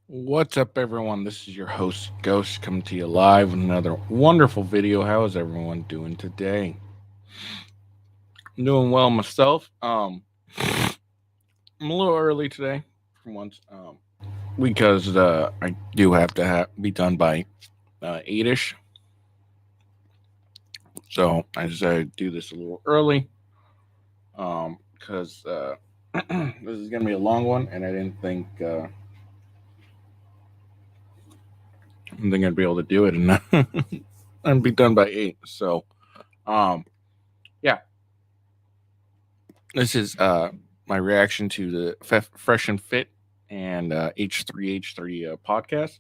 What's up, everyone? This is your host, Ghost, coming to you live with another wonderful video. How is everyone doing today? I'm doing well myself. I'm a little early today for once, because I do have to be done by 8ish. So I decided to do this a little early, because this is gonna be a long one, and I didn't think I'd be able to do it and and be done by 8. So, um, yeah, this is my reaction to the Fresh and Fit and H3H3 podcast.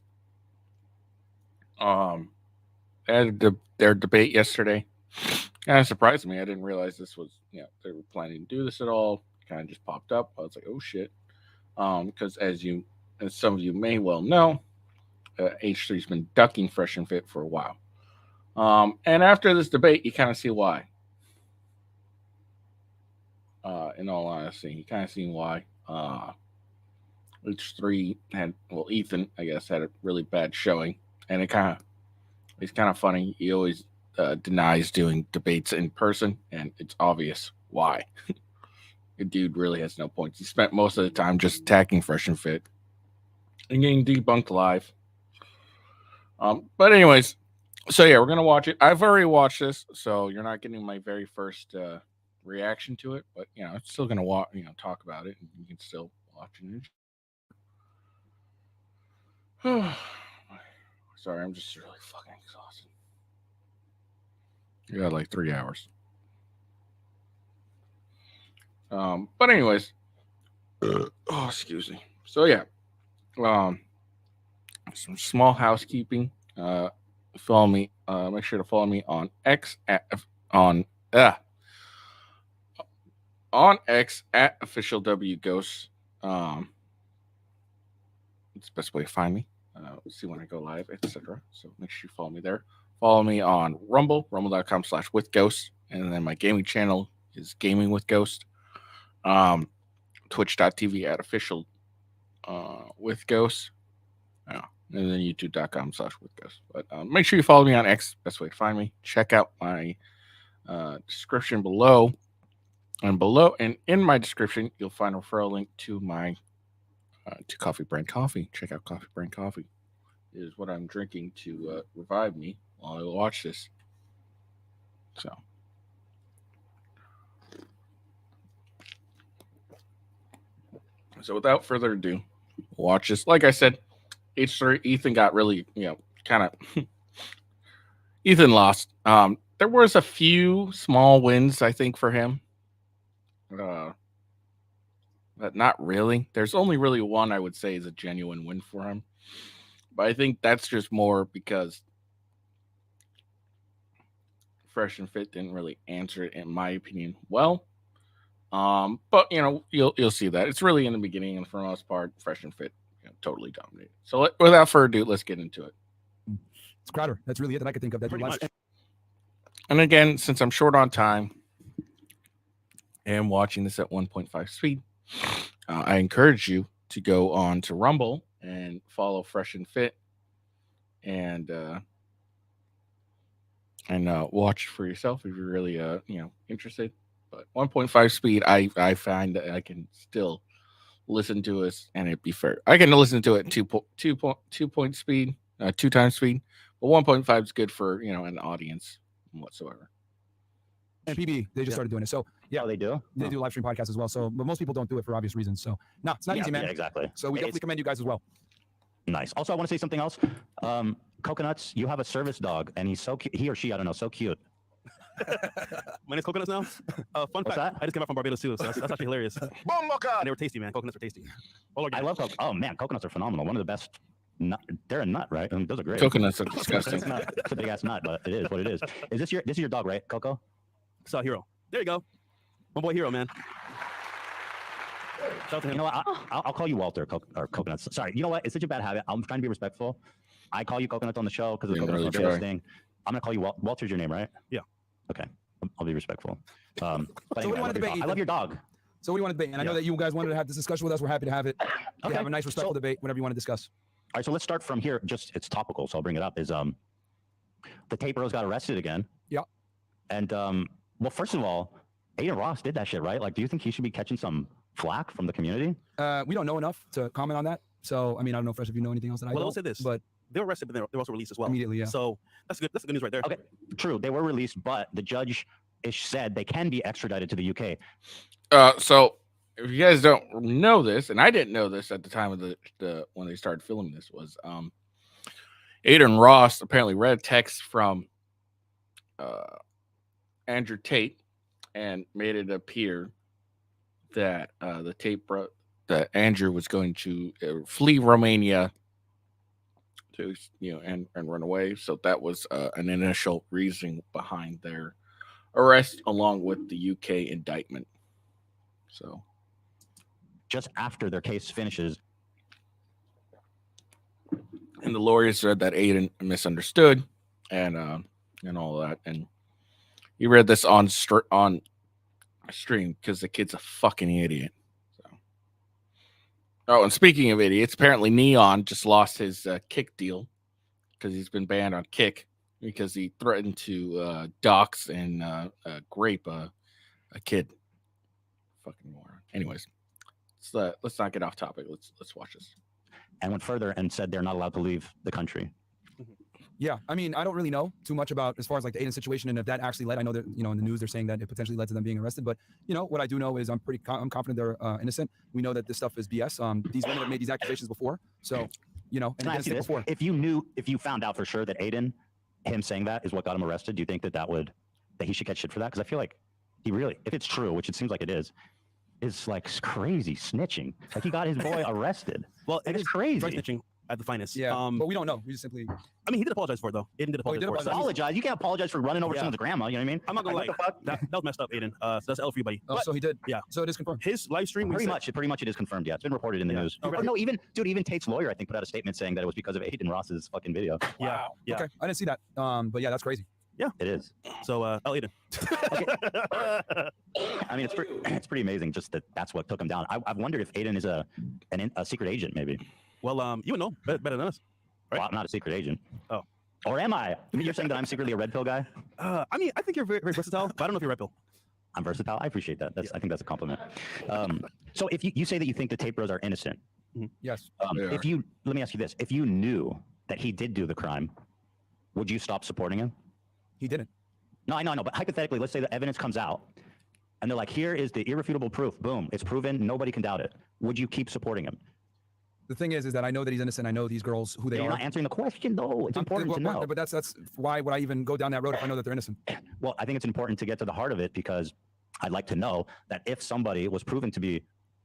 Um, they had their debate yesterday. Kind of surprised me. I didn't realize this was, they were planning to do this at all. Kind of just popped up. I was like, oh shit. Because as some of you may well know, H3's been ducking Fresh and Fit for a while. And after this debate, you kind of see why. In all honesty, you kind of see why. H3 Ethan, I guess, had a really bad showing, and he's kind of funny. He always denies doing debates in person, and it's obvious why. The dude really has no points. He spent most of the time just attacking Fresh and Fit and getting debunked live. But anyways, so yeah, we're gonna watch it. I've already watched this, so you're not getting my very first reaction to it. But it's still gonna talk about it, and you can still watch it. Sorry, I'm just really fucking exhausted. You got like 3 hours. But anyways, oh excuse me. So yeah, um, some small housekeeping. Follow me. Make sure to follow me on X on uh, on X at official W Ghosts. It's the best way to find me. See when I go live, etc. So make sure you follow me there. Follow me on Rumble, rumble.com/withghost. And then my gaming channel is Gaming with Ghost. Twitch.tv at official with Ghost. And then youtube.com/withghost. But make sure you follow me on X. Best way to find me. Check out my description below. And in my description, you'll find a referral link to my to Coffee Brand Coffee. Check out Coffee Brand Coffee. It is what I'm drinking to revive me while I watch this. So without further ado, watch this. Like I said, H3 Ethan got really, kind of Ethan lost. There was a few small wins, I think, for him. But not really. There's only really one I would say is a genuine win for him. But I think that's just more because Fresh and Fit didn't really answer it, in my opinion, well. But you'll see that it's really in the beginning, and for the most part, Fresh and Fit totally dominated. So without further ado, let's get into it. It's Crowder. That's really it that I could think of. That Pretty much. And again, since I'm short on time and watching this at 1.5 speed, I encourage you to go on to Rumble and follow Fresh and Fit and watch for yourself if you're really interested. But 1.5 speed, I find that I can still listen to us and it'd be fair. I can listen to it at 2 point speed, 2 times speed, but 1.5 is good for an audience whatsoever. And PB, they just started doing it. So yeah, Oh, they do? they do live stream podcasts as well. So, but most people don't do it for obvious reasons. So no, it's not easy, man. Yeah, exactly. So we It's definitely commend you guys as well. nice. Also, I want to say something else. Coconuts, you have a service dog, and he's so cute. He or she, I don't know, so cute. My name's Coconuts now. Fun What's fact: that? I just came back from Barbados too, so that's actually hilarious. And they were tasty, man. Coconuts were tasty. All I organic. love coconuts. Oh man, coconuts are phenomenal. One of the best. They're a nut, right? I mean, those are great. Coconuts are disgusting. It's not. It's a big ass nut, but it is what it is. This is your dog, right, Coco? So Hero. There you go. My boy Hero, man. Shout out to him. You know what? I'll call you Walter or Coconuts. Sorry. You know what? It's such a bad habit. I'm trying to be respectful. I call you Coconuts on the show because of the Didn't Coconuts really Barbados try. thing. I'm gonna call you Walter's your name, right? Yeah. Okay. I'll be respectful. But So what do you anyway, wanna debate, I Ethan? love your dog. So what do you want to debate? And I know Yeah. that you guys wanted to have this discussion with us. We're happy to have it. Okay. Have a nice, respectful So- debate. Whatever you want to discuss. right, so let's start from here. Just it's topical, so I'll bring it up. Is the Tate Bros got arrested again? Yeah. And well, first of all, Aiden Ross did that shit, right? Like, do you think he should be catching some flack from the community? We don't know enough to comment on that. So I mean, I don't know, Fresh, if you know anything else that I Well, don't. I'll say this. But They were arrested, but they were also released as well. immediately, yeah. So that's good. That's good news right there. Okay, true. They were released, but the judge said they can be extradited to the UK. So if you guys don't know this, and I didn't know this at the time of the when they started filming this, was Aiden Ross apparently read a text from Andrew Tate and made it appear that that Andrew was going to flee Romania to and run away. So that was an initial reason behind their arrest, along with the UK indictment. So Just after their case finishes. and the lawyers said that Aiden misunderstood and all that, and he read this on stream because the kid's a fucking idiot. So, oh, and speaking of idiots, apparently Neon just lost his Kick deal because he's been banned on Kick because he threatened to dox and grape a kid. Fucking moron. Anyways, let's not get off topic. Let's watch this. And went further and said they're not allowed to leave the country. Yeah, I mean, I don't really know too much about as far as like the Aiden situation and if that actually led. I know that in the news they're saying that it potentially led to them being arrested, but what I do know is I'm confident they're innocent. We know that this stuff is BS. These women have made these accusations before, so and Can I ask you this? before. If you found out for sure that Aiden, him saying that is what got him arrested, do you think that he should get shit for that? Because I feel like he really, if it's true, which it seems like it is like crazy snitching. Like he got his boy arrested. Well, It it is is crazy. drug snitching at the finest. Yeah, but we don't know. We just simply. I mean, he did apologize for it though. Aiden did Oh, he apologize did for it. apologize. Apologize. You can't apologize for running over Yeah. someone's grandma. You know what I mean? I'm not gonna Like, lie. what the fuck? That was messed up, Aiden. So that's L for everybody. Oh, But so he did. Yeah. So it is confirmed. his live stream, Pretty much it is confirmed. Yeah, it's been reported in the Yeah. news. Oh, really? No, even Tate's lawyer, I think, put out a statement saying that it was because of Aiden Ross's fucking video. Yeah, yeah. Okay, I didn't see that. But yeah, that's crazy. It is. So, L Aiden. I mean, it's pretty amazing. Just that's what took him down. I've wondered if Aiden is a secret agent, maybe. Well, you would know better than us. Right. Well, I'm not a secret agent. Oh. Or am I? You're saying that I'm secretly a red pill guy? I mean, I think you're very, very versatile, but I don't know if you're red pill. I'm versatile. I appreciate that. I think that's a compliment. So if you say that you think the Tate Bros are innocent, Yes. They are. let me ask you this: if you knew that he did do the crime, would you stop supporting him? He didn't. No, I know, but hypothetically, let's say the evidence comes out, and they're like, "Here is the irrefutable proof. Boom, it's proven. Nobody can doubt it." Would you keep supporting him? The thing is that I know that he's innocent. I know these girls who they You're are. not answering the question, though. It's important to know. But that's why would I even go down that road if I know that they're innocent? Well, I think it's important to get to the heart of it because I'd like to know that if somebody was proven to be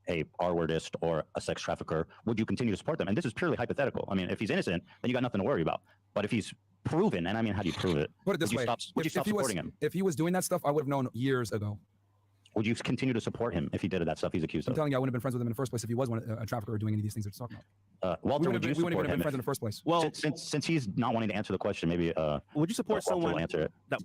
a R-wordist or a sex trafficker, would you continue to support them? And this is purely hypothetical. I mean, if he's innocent, then you got nothing to worry about. But if he's proven, and I mean, how do you prove it? Put it this Would you way: stop, would you stop supporting him? If he was doing that stuff, I would have known years ago. Would you continue to support him if he did that stuff he's accused I'm of? telling you, I wouldn't have been friends with him in the first place if he was a trafficker or doing any of these things that you're talking about. Walter, we would you wouldn't support even have him? been friends in the first place. Well, Since he's not wanting to answer the question, maybe would you support Walter will someone answer it. that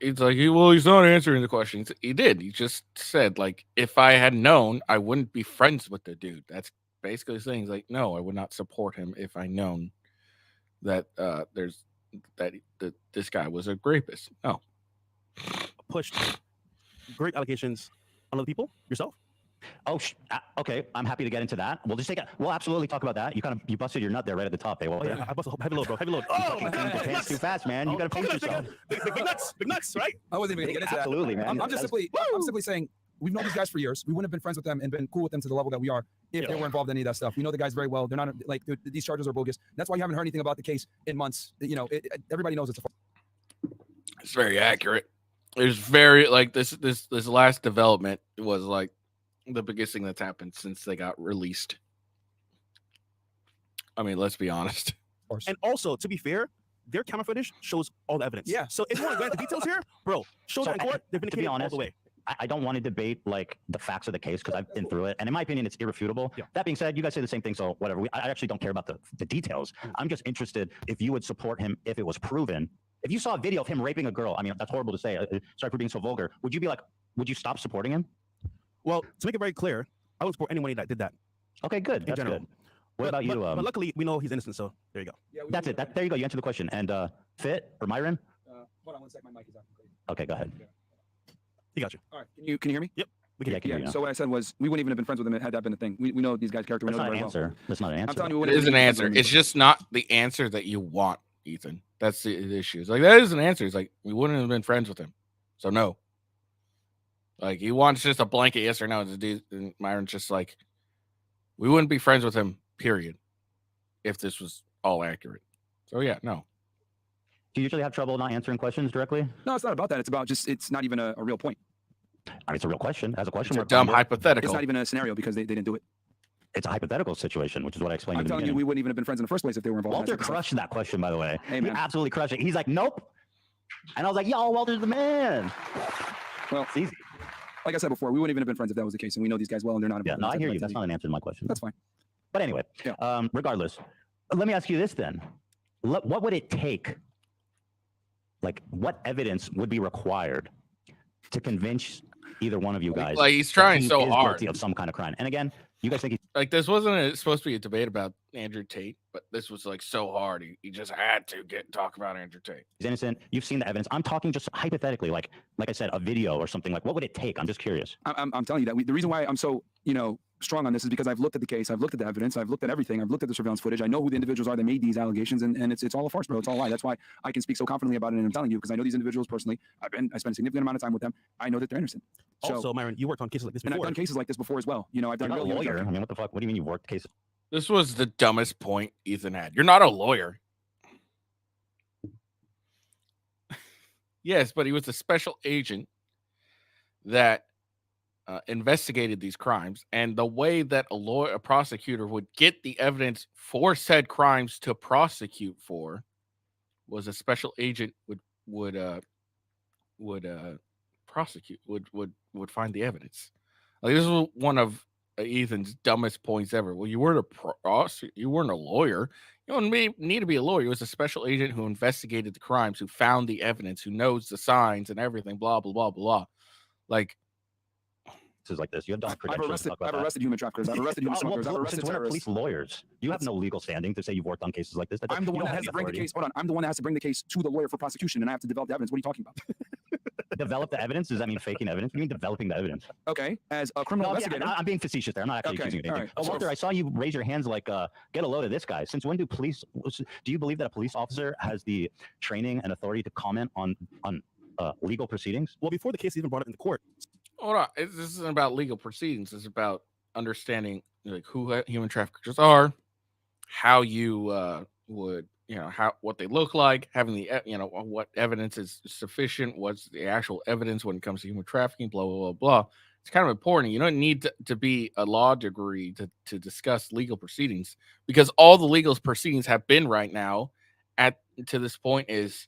It's like he's not answering the questions. He did. He just said, like, if I had known, I wouldn't be friends with the dude. That's basically saying, he's like, no, I would not support him if I known that this guy was a rapist. No. pushed great allegations on other people, yourself? Oh, okay. I'm happy to get into that. We'll absolutely talk about that. You busted your nut there right at the top. Well, Yeah, I bust a heavy load, bro. Heavy load. Oh, You pants too fast, man. You got to pace yourself. Big nuts, right? I wasn't even going to get into Absolutely, that. man. I'm simply saying we've known these guys for years. We wouldn't have been friends with them and been cool with them to the level that we are if they were involved in any of that stuff. We know the guys very well. They're not like these charges are bogus. That's why you haven't heard anything about the case in months. Everybody knows it's a. It's very accurate. There's very like this last development was like the biggest thing that's happened since they got released. I mean, let's be honest. Of course. And also, to be fair, their camera footage shows all the evidence. Yeah. So if you want to go into details here, bro, show that in court. They've been to be all honest, the way. I don't want to debate like the facts of the case because I've been through it, and in my opinion, it's irrefutable. Yeah. That being said, you guys say the same thing, so whatever. I actually don't care about the details. I'm just interested if you would support him if it was proven. If you saw a video of him raping a girl, I mean, that's horrible to say. Sorry for being so vulgar. Would you stop supporting him? Well, to make it very clear, I would support anyone that did that. Okay, good. In That's general. good. What about you? But luckily, we know he's innocent, so there you go. Yeah, That's it. There you go. You answered the question. And Fit or Myron? Hold on one sec. My mic is on. Okay, go ahead. He got you. All right. Can you hear me? We can Yeah, I can hear you now. So what I said was we wouldn't even have been friends with him had that been a thing. We know these guys' character. We That's know not them an very well. answer. That's not an answer. I'm telling you, we It wouldn't is have an been answer. friends with It's him. just not the answer that you want, Ethan. That's the issue. It's like that is an answer. It's like we wouldn't have been friends with him. So no. Like he wants just a blanket yes or no. And Myron's just like, we wouldn't be friends with him, period, if this was all accurate. So yeah, no. Do you usually have trouble not answering questions directly? No, it's not about that. It's about just it's not even a real point. I mean, it's a real question. It has a question It's a mark dumb behind it. It's hypothetical. not even a scenario because they didn't do it. It's a hypothetical situation, which is what I explained I'm in the telling you, beginning. we wouldn't even have been friends in the first place if they were involved. in Walter that stuff. crushed that question, by the way. Hey, He man. absolutely crushed it. He's like, nope. And I was like, yo, Walter's the man. Well, It's easy. like I said before, we wouldn't even have been friends if that was the case, and we know these guys well, and they're not. Yeah, involved no, in I that hear type you. of That's not activity. an answer to my question. That's fine. But anyway, Yeah. Regardless, let me ask you this then. What would it take? Like, what evidence would be required to convince either one of you guys? Like he's that trying he so is hard. guilty of some kind of crime? And again, you guys think he's Like this wasn't supposed to be a debate about Andrew Tate, but this was like so hard. He just had to talk about Andrew Tate. innocent? You've seen the evidence. I'm talking just hypothetically, like I said, a video or something. Like, what would it take? I'm just curious. I'm telling you that the reason why I'm so strong on this is because I've looked at the case, I've looked at the evidence, I've looked at everything, I've looked at the surveillance footage. I know who the individuals are that made these allegations, and it's all a farce, bro. It's all a lie. That's why I can speak so confidently about it, and I'm telling you because I know these individuals personally. I spent a significant amount of time with them. I know that they're innocent. So, Also, Myron, you worked on cases like this and I've before. done cases like this before as well. I've You're done not a real human lawyer. trafficking. I mean, what the fuck? What do you mean you worked cases? This was the dumbest point Ethan had. You're not a lawyer. Yes, but he was a special agent that investigated these crimes, and the way that a prosecutor would get the evidence for said crimes to prosecute for was a special agent would prosecute would find the evidence. Like this was one of Ethan's dumbest points ever. Well, you weren't you weren't a lawyer. You don't need to be a lawyer. He was a special agent who investigated the crimes, who found the evidence, who knows the signs and everything. Blah blah blah blah. Like Cases like this. You have done I've credentials. arrested, Talk about I've that. arrested human traffickers. I've arrested human smugglers. I've arrested Since when are terrorists. police lawyers? You have no legal standing to say you've worked on cases like this. I'm the you one don't that have has to bring the authority. case. Hold on, I'm the one that has to bring the case to the lawyer for prosecution, and I have to develop the evidence. What are you talking about? Develop the evidence? Does that mean faking evidence? What do you mean developing the evidence? Okay, as a criminal No, yeah, investigator. I'm being facetious there. I'm not actually Okay, accusing you of all anything. right. So- Walter, I saw you raise your hands like, get a load of this guy. Since when do you believe that a police officer has the training and authority to comment on legal proceedings? Well, before the case even brought up in the court, hold on, this isn't about legal proceedings. It's about understanding like who human traffickers are, how you would what they look like, having the what evidence is sufficient, what's the actual evidence when it comes to human trafficking, blah blah blah blah. It's kind of important. You don't need to be a law degree to discuss legal proceedings, because all the legal proceedings have been right now to this point is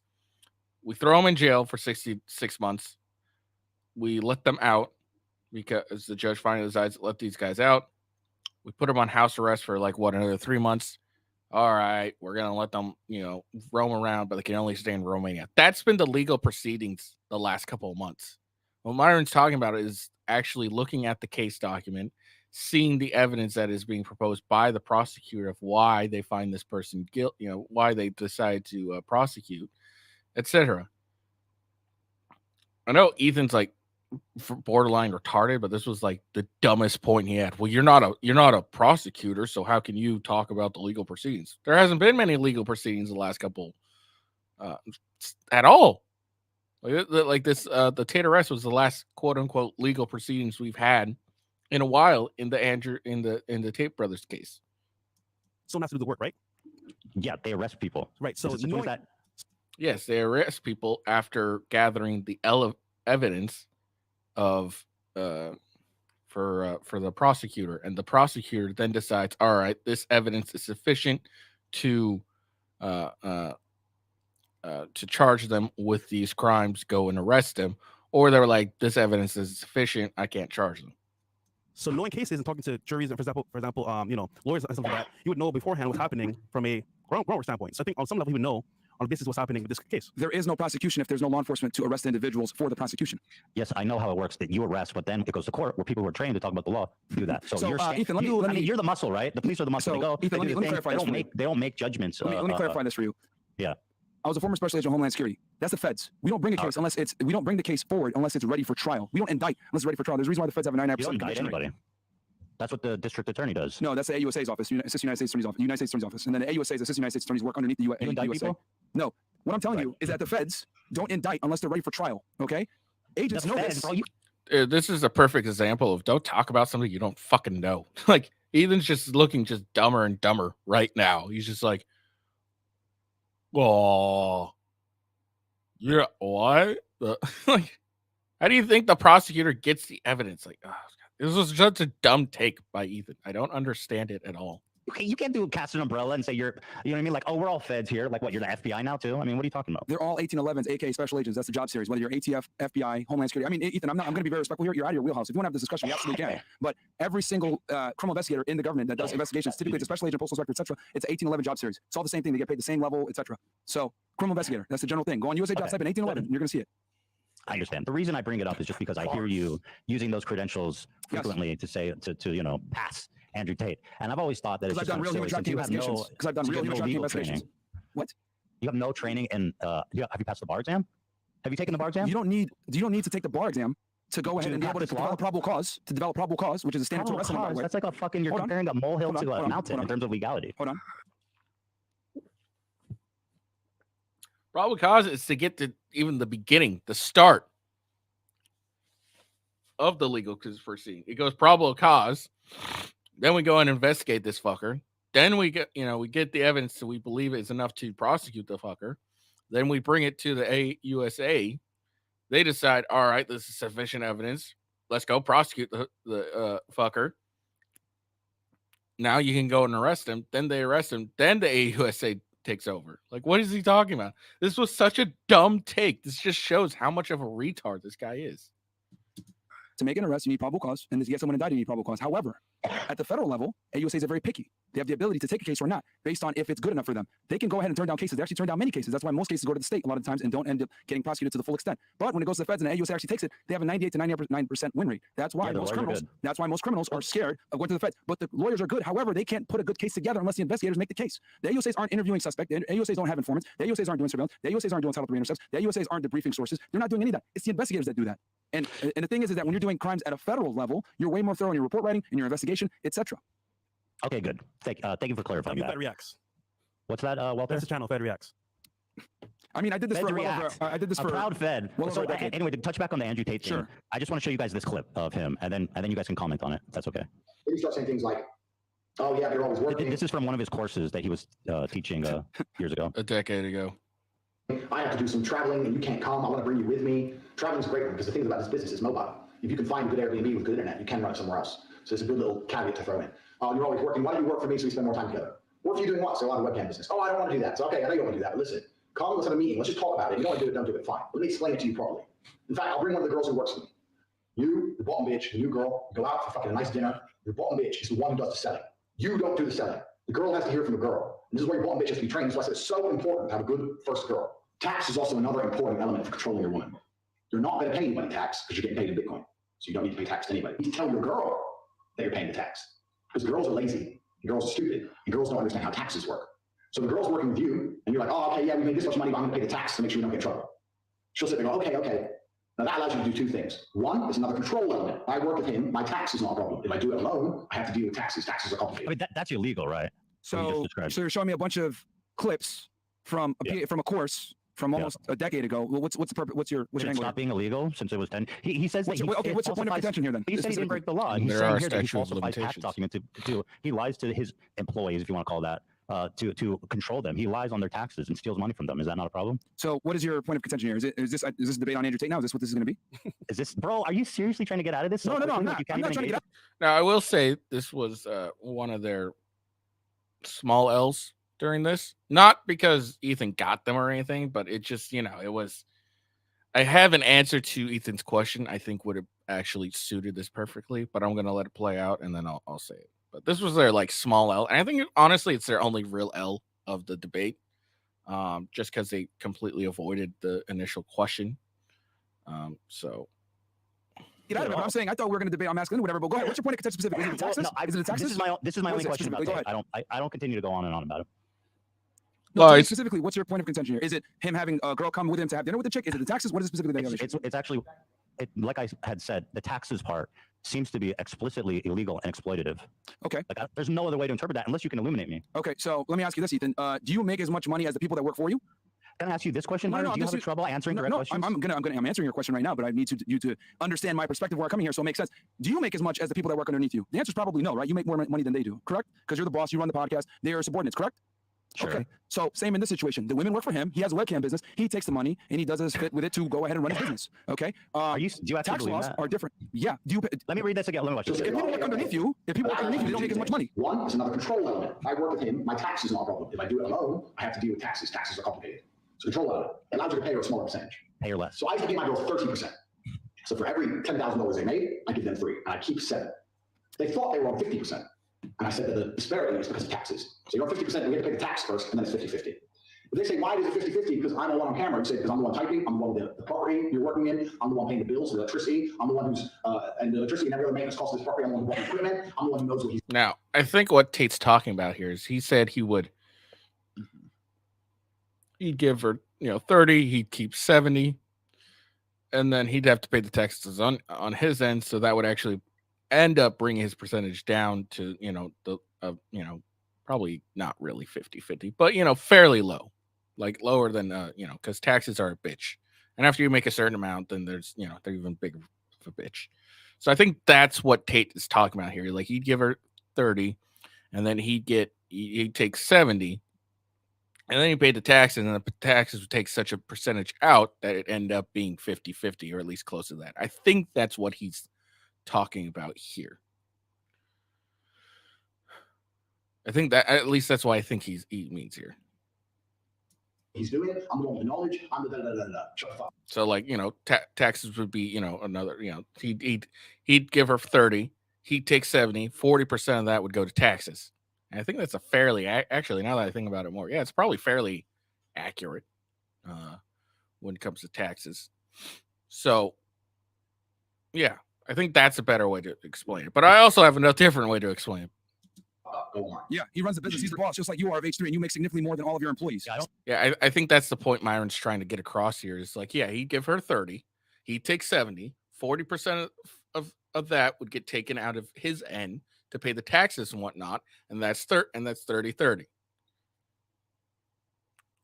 we throw them in jail for 66 months. We let them out because the judge finally decides to let these guys out. We put them on house arrest for another 3 months. All right, we're gonna let them, roam around, but they can only stay in Romania. That's been the legal proceedings the last couple of months. What Myron's talking about is actually looking at the case document, seeing the evidence that is being proposed by the prosecutor of why they find this person guilty, why they decide to prosecute, etc. I know Ethan's borderline retarded, but this was the dumbest point he had. Well, you're not a prosecutor, so how can you talk about the legal proceedings? There hasn't been many legal proceedings the last couple at all. The Tate arrest was the last quote unquote legal proceedings we've had in a while in the Tate brothers case. someone has to do the work, right? Yeah, they arrest people. Right. So Is it knowing, that Yes, they arrest people after gathering the evidence of for the prosecutor, and the prosecutor then decides, all right, this evidence is sufficient to charge them with these crimes, go and arrest them, or they're like, this evidence is sufficient, I can't charge them. so knowing cases and talking to juries and for example, lawyers and stuff like that, you would know beforehand what's happening from a groundwork standpoint. So I think on some level you would know on the basis of what's happening with this case. There is no prosecution if there's no law enforcement to arrest individuals for the prosecution. Yes, I know how it works. That you arrest, but then it goes to court where people who are trained to talk about the law do that. So, So, you're Ethan, let me- you, let I mean, me- you're the muscle, right? The police are the muscle. So, they go. Ethan, they let do me the clarify things. this for you. They don't make judgments. Let me clarify this for you. Yeah. I was a former special agent of Homeland Security. That's the feds. We don't bring a case unless it's we don't bring the case forward unless it's ready for trial. We don't indict unless it's ready for trial. There's a reason why the feds have a 99% You don't indict conviction rate. anybody. That's what the district attorney does. No, that's the AUSA's office, Assistant United States Attorney's office, United States Attorney's office, and then the AUSA's Assistant United States Attorneys work underneath the You indict USA. people? No, what I'm telling Right. you is that the feds don't indict unless they're ready for trial. Okay, agents The know feds, this. bro, you- This is a perfect example of don't talk about something you don't fucking know. Like Ethan's just looking just dumber and dumber right now. He's just like, oh, yeah, what? Like, how do you think the prosecutor gets the evidence? Like, oh, God, this was such a dumb take by Ethan. I don't understand it at all. Okay, you can't cast an umbrella and say you're, you know what I mean? Like, oh, we're all feds here. Like, what? You're the FBI now too? I mean, what are you talking about? They're all 1811s, aka special agents. That's the job series. Whether you're ATF, FBI, Homeland Security. I mean, Ethan, I'm going to be very respectful here. You're out of your wheelhouse. If you want to have this discussion, we absolutely can. But every single criminal investigator in the government that does investigations, typically it's a special agent, postal inspector, etc. It's an 1811 job series. It's all the same thing. They get paid the same level, etc. So, criminal investigator. That's the general thing. Go on USA Jobs, type in 1811. You're going to see it. I understand. The reason I bring it up is just because I hear you using those credentials Yes. frequently to say to you know pass Andrew Tate, and I've always thought that Because it's I've just done real kind of human silly trafficking since you have investigations. Because I've done since you real have human no trafficking legal investigations. training. What? You have no training in have you passed the bar exam? Have you taken the bar exam? You don't need to take the bar exam to go ahead and be able to practice law? develop probable cause. To develop probable cause, which is a standard to Probable arrest someone, by cause, the way. that's like a fucking you're Hold on. comparing a molehill Hold on, to a hold on, mountain hold on. in terms of legality. Hold on. Probable cause is to get to even the beginning, the start of the legal proceeding. It goes probable cause. Then we go and investigate this fucker. Then we get, we get the evidence that we believe is enough to prosecute the fucker. Then we bring it to the AUSA. They decide, all right, this is sufficient evidence. Let's go prosecute the fucker. Now you can go and arrest him. Then they arrest him. Then the AUSA takes over. Like, what is he talking about? This was such a dumb take. This just shows how much of a retard this guy is. To make an arrest, you need probable cause, and to get someone indicted, you need probable cause. However, at the federal level, AUSAs are very picky. They have the ability to take a case or not based on if it's good enough for them. They can go ahead and turn down cases. They actually turn down many cases. That's why most cases go to the state a lot of times and don't end up getting prosecuted to the full extent. But when it goes to the feds and the AUSA actually takes it, they have a 98 to 99% win rate. That's why Yeah, the most lawyers are criminals. good. That's why most criminals are scared of going to the feds. But the lawyers are good. However, they can't put a good case together unless the investigators make the case. The AUSAs aren't interviewing suspects. The AUSAs don't have informants. The AUSAs aren't doing surveillance. The AUSAs aren't doing Title III intercepts. The AUSAs aren't debriefing sources. They're not doing any of that. It's the investigators that do that. And the thing is that when you're doing crimes at a federal level, you're way more thorough in your report writing, in your investigation, etc. Okay, good. Thank you for clarifying Fed that. Reacts. What's that, Walter? That's the channel, Fed Reacts. I mean, I did this Fed for well over, reacts. I did this A for proud Fed. well So over a decade. anyway, to touch back on the Andrew Tate thing, Sure. I just want to show you guys this clip of him, and then you guys can comment on it. If that's okay. Then you start saying things like, "Oh yeah, you're always working. This is from one of his courses that he was teaching years ago. A decade ago. I have to do some traveling, and you can't come. I want to bring you with me." Traveling's a great one because the thing about this business is mobile. If you can find a good Airbnb with good internet, you can run it somewhere else. So it's a good little caveat to throw in. You're always working. Why don't you work for me so we spend more time together? What are you doing? What? So on a webcam business. Oh, I don't want to do that. So okay, I know you don't want to do that. But listen, come, let's have a meeting. Let's just talk about it. If you don't want to do it, don't do it. Fine. Let me explain it to you properly. In fact, I'll bring one of the girls who works for me. You, the bottom bitch, the new girl, go out for fucking a nice dinner. Your bottom bitch is the one who does the selling. You don't do the selling. The girl has to hear from the girl. And this is where your bottom bitch has to be trained. That's why I said it's so important to have a good first girl. Tax is also another important element for controlling your woman. You're not going to pay anybody tax because you're getting paid in Bitcoin. So you don't need to pay tax to anybody. You need to tell your girl that you're paying the tax. Because girls are lazy, and girls are stupid, and girls don't understand how taxes work. So the girl's working with you, and you're like, oh, okay, yeah, we made this much money, but I'm going to pay the tax to make sure you don't get in trouble. She'll sit there and go, okay. Now that allows you to do two things. One, it's another control element. I work with him, my tax is not a problem. If I do it alone, I have to deal with taxes. Taxes are I complicated. mean, that's illegal, right? What you just So, described. so you're showing me a bunch of clips from from a course from Yeah. almost a decade ago. Well, what's the purpose? What's your Should it angle? stop being illegal since it was 10? He says that What's your, he what's your point of falsifies- contention here then? He said he didn't break the law. He's There saying are here that he statute of falsifies tax limitations. documents he lies to his employees, if you want to call that, to control them. He lies on their taxes and steals money from them. Is that not a problem? So what is your point of contention here? Is this a debate on Andrew Tate now? Is this what this is going to be? Is this, bro? Are you seriously trying to get out of this? No, so no, no, quickly? I'm Like, not. you can't I'm not even trying to get engage? out. Now, I will say this was one of their small L's during this. Not because Ethan got them or anything, but it just, it was. I have an answer to Ethan's question. I think would have actually suited this perfectly, but I'm going to let it play out and then I'll say it. But this was their small L. And I think honestly, it's their only real L of the debate. just because they completely avoided the initial question. So Get out of it. But I'm saying I thought we were going to debate on masculinity, whatever. But go ahead. What's your point of contention specifically? Is it the Well, taxes? no, Is it the taxes? This is my What only is it question about specifically? Go that. I don't continue to go on and on about it. No, Well, tell me it's- specifically, what's your point of contention here? Is it him having a girl come with him to have dinner with the chick? Is it the taxes? What is it specifically? That you have issue? It's actually, like I had said, the taxes part seems to be explicitly illegal and exploitative. Okay. Like, there's no other way to interpret that unless you can illuminate me. Okay, so let me ask you this, Ethan. Do you make as much money as the people that work for you? Can I ask you this question? No, Myron? no, Do you this have is- trouble answering direct No, questions? I'm answering your question right now, but I need you to understand my perspective where I'm coming here, so it makes sense. Do you make as much as the people that work underneath you? The answer is probably no, right? You make more money than they do, correct? Because you're the boss, you run the podcast, they are subordinates, correct? Sure. Okay, so same in this situation. The women work for him. He has a webcam business. He takes the money and he does his fit with it to go ahead and run his business. Okay. Do you actually Tax believe laws that? are different. Yeah. Do you? Let me read this again. Let me watch this. If people work underneath you, they don't make as much money. One is another control element. If I work with him, my tax is not a problem. If I do it alone, I have to deal with taxes. Taxes are complicated. So control element allows you to pay her a smaller percentage. Pay or less. So I used to give my girls 30%. So for every $10,000 they made, I give them 3, and I keep 7. They thought they were on 50%. And I said that the disparity is because of taxes. So you're on 50%, and we have to pay the tax first, and then it's 50-50. If they say, why is it 50-50? Because I'm the one on camera. You say, because I'm the one typing, I'm the one with the property you're working in, I'm the one paying the bills, the electricity, I'm the one who's, and the electricity and every other maintenance cost of this property, I'm the one who bought the equipment, I'm the one who knows what he's now I think what Tate's talking about here is he said he'd give her 30, he'd keep 70, and then he'd have to pay the taxes on his end, so that would actually end up bringing his percentage down to probably not really 50-50, but fairly low, like lower than because taxes are a bitch, and after you make a certain amount, then there's they're even bigger of a bitch. So I think that's what Tate is talking about here. Like he'd give her 30, and then he'd take 70. And then he paid the taxes, and the taxes would take such a percentage out that it ended up being 50-50, or at least close to that. I think that's what he's talking about here. I think that at least that's why I think he means here. doing. I'm the one with the knowledge. I'm the da-da-da-da-da. Shut the fuck up. So like taxes would be another he'd give her 30, he'd take 70, 40% of that would go to taxes. And I think that's a fairly actually, now that I think about it more, yeah, it's probably fairly accurate when it comes to taxes. So yeah, I think that's a better way to explain it. But I also have a different way to explain it. Go on. Yeah, he runs the business. He's the boss, just like you are of H3, and you make significantly more than all of your employees. Yeah, I think that's the point Myron's trying to get across here. Is like, yeah, he'd give her 30, he'd take 70, 40% of that would get taken out of his end to pay the taxes and whatnot, and that's 30-30.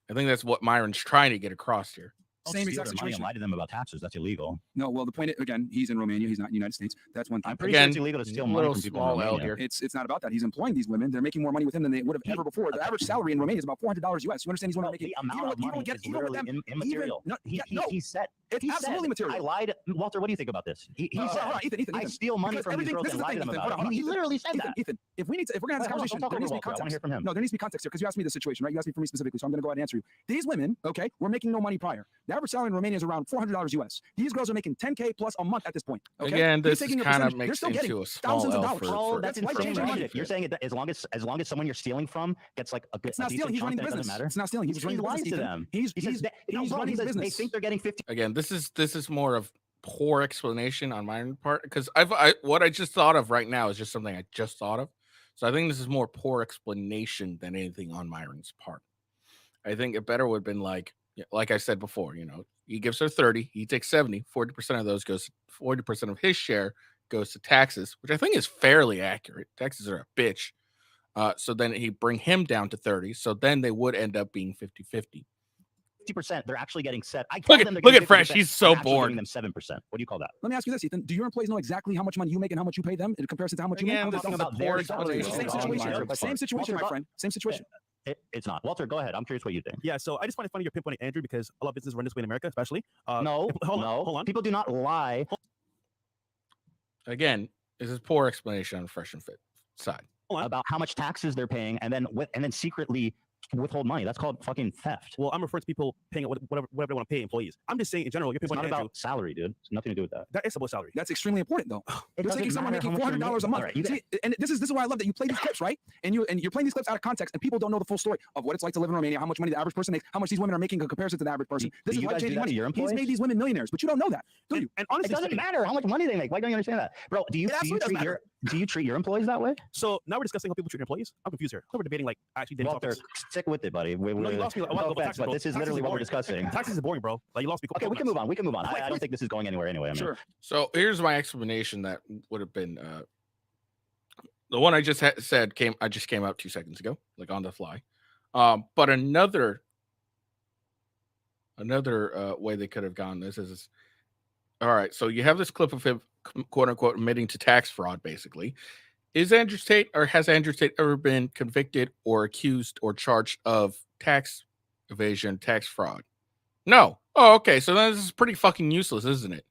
I think that's what Myron's trying to get across here. Same exact Money and situation. lie to them about taxes. That's illegal. No, well, the point again, he's in Romania. He's not in the United States. That's one thing. I'm pretty Again, sure it's illegal to steal money little from people in small L Romania. here. It's not about that. He's employing these women. They're making more money with him than they would have ever before. The average salary in Romania is about $400 US. You understand these women are making The amount of money is literally immaterial. He said It's absolutely material. I lied. Walter, what do you think about this? He said, hold on, Ethan, I steal money because from these everything- girls this and is the lie to thing, them Ethan. about Hold on, it. He Ethan. literally said that. Ethan, if we need to, if we're gonna have this Hold on, conversation, don't talk there needs to be over Walter. I wanna hear context. from him. No, there needs to be context here because you asked me this situation, right? You asked me for me specifically, so I'm going to go ahead and answer you. These women, okay, were making no money prior. The average salary in Romania is around $400 US. These girls are making $10K plus a month at this point. Okay? Again, He's this taking a kind of percentage. They're makes still getting into a small thousands of L dollars. for, Oh, for, that's life for changing insane. money. America. You're saying that as long as someone you're stealing from gets like a good, It's not stealing. He's running the business. matter. It's not stealing. He's running the lies business. to Ethan. them. He's running the They business. think they're getting 50. Again, this is more of poor explanation on my part, because what I just thought of right now is just something I just thought of. So I think this is more poor explanation than anything on Myron's part. I think it better would have been like I said before, he gives her 30, he takes 70, 40% of those 40% of his share goes to taxes, which I think is fairly accurate. Taxes are a bitch. So then he bring him down to 30. So then they would end up being 50-50. 50%, they're actually getting set. I Look told at- them they're look getting at Fresh, 50%, he's so I'm actually bored. giving them 7%. What do you call that? Let me ask you this, Ethan. Do your employees know exactly how much money you make and how much you pay them in comparison to how much you make? Again, How this does is that- about a their poor salary. Same explanation. Same situation. situation. Same situation, my Walter, friend. Same situation. It's not. Walter, go ahead. I'm curious what you think. Yeah, so I just find it funny you're pinpointing Andrew because a lot of businesses run this way in America, especially. No, hold no. on. People do not lie. Again, this is poor explanation on Fresh and Fit side. Hold on. About how much taxes they're paying, and then secretly withhold money. That's called fucking theft. Well, I'm referring to people paying whatever they want to pay employees. I'm just saying in general, you're paying It's not money to Andrew. about salary, dude. It's nothing to do with that. That is about salary. That's extremely important, though. It You're doesn't taking someone matter making how much you're $400 a making. month. All right, you See, and this is why I love that you play these clips, right? And you're playing these clips out of context, and people don't know the full story of what it's like to live in Romania, how much money the average person makes, how much these women are making in comparison to the average person. This Do is you life guys do changing that to money. your He's employees? made these women millionaires, but you don't know that, do you? And It honestly, doesn't matter how much money they make. Why don't you understand that, bro? Do you absolutely doesn't matter. treat your employees that way? So now we're discussing how people treat employees. I'm confused here. I thought we're debating like actually dating Walter, topics. stick with it, buddy. No, you lost me. No offense, but this is literally what we're discussing. Taxes is boring, bro. Like you lost me. Okay, we can move on. We can move on. I don't think this is going anywhere anyway. I mean, Sure. So here's my explanation that would have been the one I just said I just came out 2 seconds ago, like on the fly. But another way they could have gone this is all right. So you have this clip of him, quote unquote, admitting to tax fraud. Basically, has Andrew Tate ever been convicted or accused or charged of tax evasion, tax fraud? No. Oh, okay. So then this is pretty fucking useless, isn't it?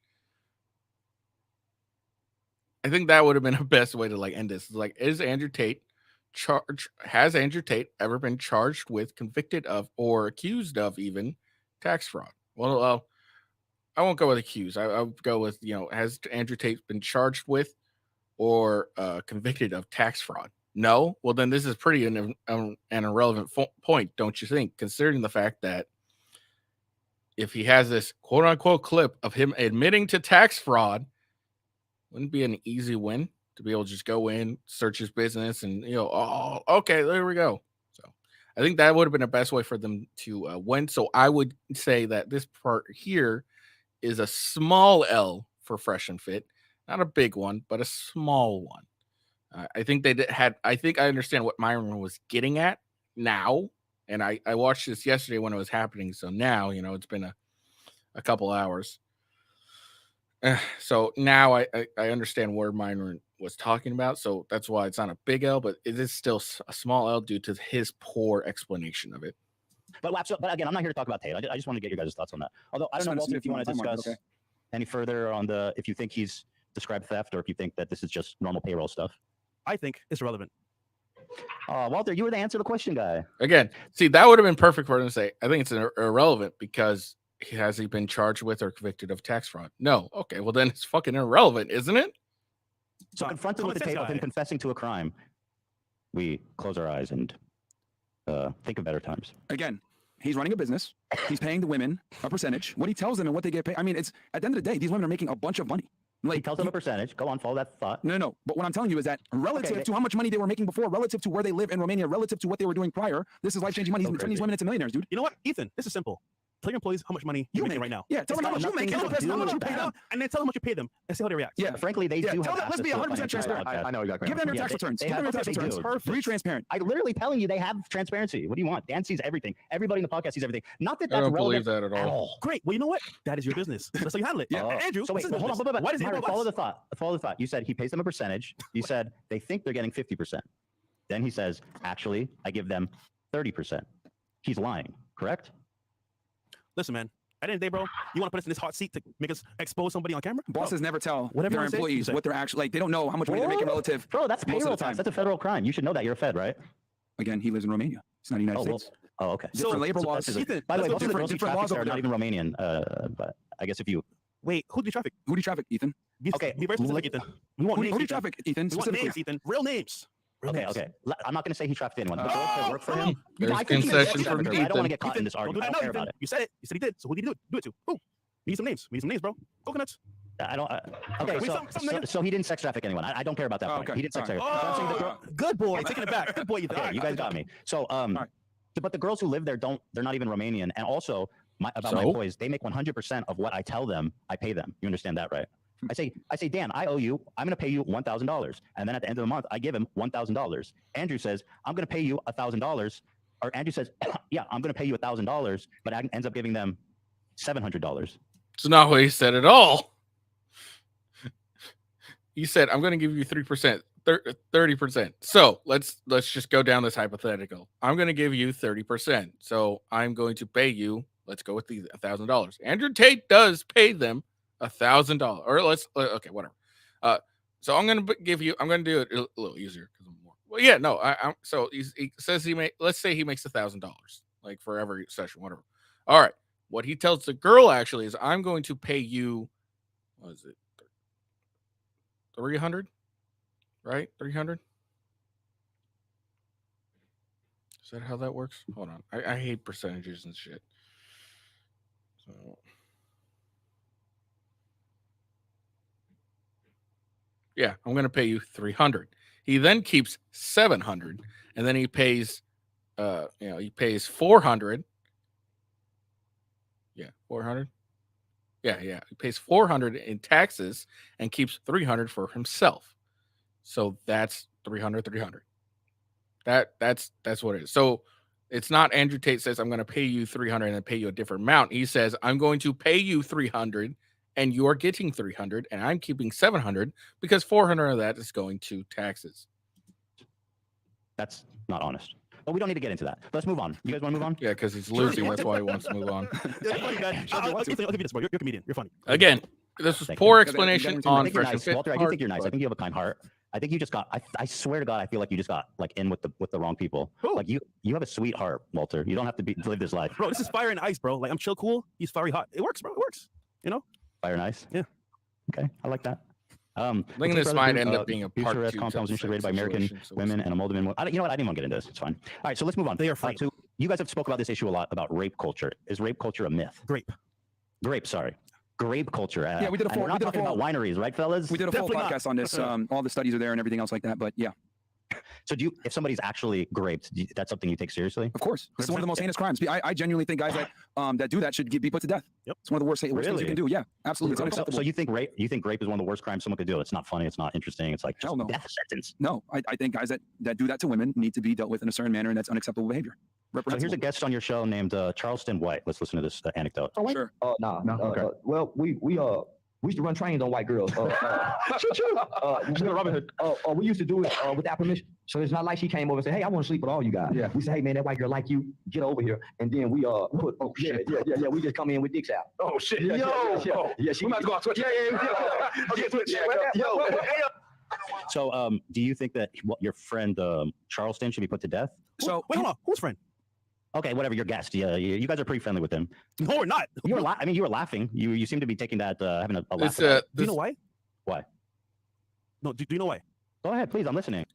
I think that would have been the best way to like end this. It's like, has Andrew Tate ever been charged with, convicted of, or accused of even tax fraud? Well, I won't go with accused. I'll go with, has Andrew Tate been charged with or convicted of tax fraud? No. Well, then this is pretty an irrelevant point, don't you think? Considering the fact that if he has this quote unquote clip of him admitting to tax fraud, wouldn't it be an easy win to be able to just go in, search his business, and oh, okay, there we go. So I think that would have been the best way for them to win. So I would say that this part here is a small L for Fresh and Fit, not a big one, but a small one. I think I think I understand what Myron was getting at now, and I watched this yesterday when it was happening. So now it's been a couple hours. So now I understand where Myron was talking about. So that's why it's not a big L, but it is still a small L due to his poor explanation of it. But again, I'm not here to talk about Tate. I just want to get your guys' thoughts on that. Although I don't know, Walter, if you want to discuss any further on if you think he's described theft or if you think that this is just normal payroll stuff. I think it's irrelevant. Walter, you were the answer to the question guy. Again, see, that would have been perfect for him to say, I think it's irrelevant because has he been charged with or convicted of tax fraud? No. Okay, well then it's fucking irrelevant, isn't it? So confronted with the tape of him confessing to a crime, we close our eyes and think of better times. Again, he's running a business. He's paying the women a percentage. What he tells them and what they get paid. I mean, it's at the end of the day, these women are making a bunch of money. Like, he tells them a percentage. Go on, follow that thought. No. But what I'm telling you is that relative to how much money they were making before, relative to where they live in Romania, relative to what they were doing prior, this is life-changing money. He's been turning these women into millionaires, dude. You know what, Ethan? This is simple. Tell your employees how much money you're making right now. Yeah, tell them how much you make. How much you pay them. And then tell them what you pay them and see how they react. Yeah, frankly, they do. Tell them, let's be 100% transparent. I know exactly. Give them their tax returns. Give them their tax returns. Be transparent. I'm literally telling you they have transparency. What do you want? Dan sees everything. Everybody in the podcast sees everything. Not that I that's don't relevant believe that at all. Great. Well, you know what? That is your business. That's how you handle it. Yeah. Andrew, so wait, hold on. Why does he follow the thought? Follow the thought. You said he pays them a percentage. You said they think they're getting 50%. Then he says, actually, I give them 30%. He's lying, correct? Listen, man. At the end of the day, bro, you want to put us in this hot seat to make us expose somebody on camera? Bosses never tell Whatever their you say, employees you say. what they're actually like. They don't know how much money they're making relative. Bro, that's most of the payroll time. tax. That's a federal crime. You should know that. You're a Fed, right? Again, he lives in Romania. It's not the United States. Oh, okay. Different labor laws. Ethan, By the way, let's most go of the girls who different laws traffic are over not even Romanian. But I guess if you Wait, who do you traffic? Who do you traffic, Ethan? Be very specific, Ethan. We want Who names, do you Ethan. traffic, Ethan? We want Specifically. names, Ethan. Real names. Real names. Okay. I'm not going to say he trafficked anyone. The girls that work for him. There's I can concession say from trafficker, but I don't want to Ethan. get caught in this Don't do argument. I that don't now, care Ethan. about it. You said it. You said he did. So who did he do it to? Boom. We need some names. We need some names, bro. Coconuts. I don't. Okay, Wait, so he didn't sex traffic anyone. I don't care about that point. okay. He didn't sex All traffic. So I'm saying the girl- Good boy. Taking it back. Good boy, Ethan. Okay, you guys got me. So, but the girls who live there they're not even Romanian. And also, my employees, they make 100% of what I tell them, I pay them. You understand that, right? I say, Dan, I owe you, I'm going to pay you $1,000. And then at the end of the month, I give him $1,000. Andrew says, I'm going to pay you $1,000. Or Andrew says, yeah, I'm going to pay you $1,000, but I ends up giving them $700. It's not what he said at all. He said, I'm going to give you 3%, 30%. So let's just go down this hypothetical. I'm going to give you 30%. So I'm going to pay you, let's go with the $1,000. Andrew Tate does pay them $1,000. Or okay, whatever. So I'm going to do it a little easier because I'm more Well, yeah, no. So he says let's say he makes $1,000, like for every session, whatever. All right. What he tells the girl actually is, I'm going to pay you. What is it? 300, right? 300. Is that how that works? Hold on. I hate percentages and shit. So yeah, I'm gonna pay you 300. He then keeps 700, and then he pays he pays 400. Yeah, 400. Yeah. He pays 400 in taxes and keeps 300 for himself. So that's 300. That's what it is. So it's not Andrew Tate says, I'm going to pay you 300 and then pay you a different amount. He says, I'm going to pay you 300 and you're getting 300 and I'm keeping 700 because 400 of that is going to taxes. That's not honest. But we don't need to get into that. Let's move on. You guys want to move on? Yeah, because he's losing. That's why he wants to move on. You're funny, man. I'll give you this, bro. You're a comedian. You're funny. Again, this was Thank poor you. explanation I I on think you're Fresh and nice, Fit. Walter. I do part, think you're nice. I but- think you have a kind heart. I think you just got. I swear to God, I feel like you just got like in with the wrong people. Who? Like you have a sweet heart, Walter. You don't have to live this life. Bro, this is fire and ice, bro. Like, I'm chill cool. He's fiery hot. It works, bro. It works. Fire and ice. Yeah. Okay, I like that. I think this might end up being a part future 2 compounds type rated by American situation, so we'll women see. and a molded men. You know what? I didn't want to get into this. It's fine. All right, so let's move on. They are All right, fine. so you guys have spoke about this issue a lot about rape culture. Is rape culture a myth? Grape. Grape, sorry. Grape culture. Yeah, we did a and full- we're not we did a talking full- about wineries, right, fellas? We did a full Definitely not. podcast on this. All the studies are there and everything else like that. But yeah, So if somebody's actually graped, that's something you take seriously? of course, this is one of the most heinous crimes. I genuinely think guys that do that should be put to death. Yep. It's one of the worst things Really? you can do. Yeah, absolutely. It's So, unacceptable. so you think rape is one of the worst crimes someone could do? It's not funny. It's not interesting. It's like just Hell no. death sentence. No, I think guys that do that to women need to be dealt with in a certain manner, and that's unacceptable behavior. So here's a Reprehensible. guest on your show named Charleston White. Let's listen to this anecdote. Sure. Nah. No, okay. Well, we used to run trains on white girls. Robin Hood. We used to do it without permission. So it's not like she came over and said, "Hey, I want to sleep with all you guys." Yeah. We said, "Hey, man, that white girl like you. Get over here." And then we put. Oh shit. Yeah. We just come in with dicks out. Oh shit. Yeah. She We might as well switch. Yeah. Okay, switch. Yo. So do you think that your friend Charleston should be put to death? So Wait, hold on. Who's friend? Okay, whatever, your guest. Yeah, you guys are pretty friendly with him. No, we're not. You were you were laughing. You seem to be taking that having a laugh. This, about it. Do you this, know why? Why? No, do you know why? Go ahead, please. I'm listening.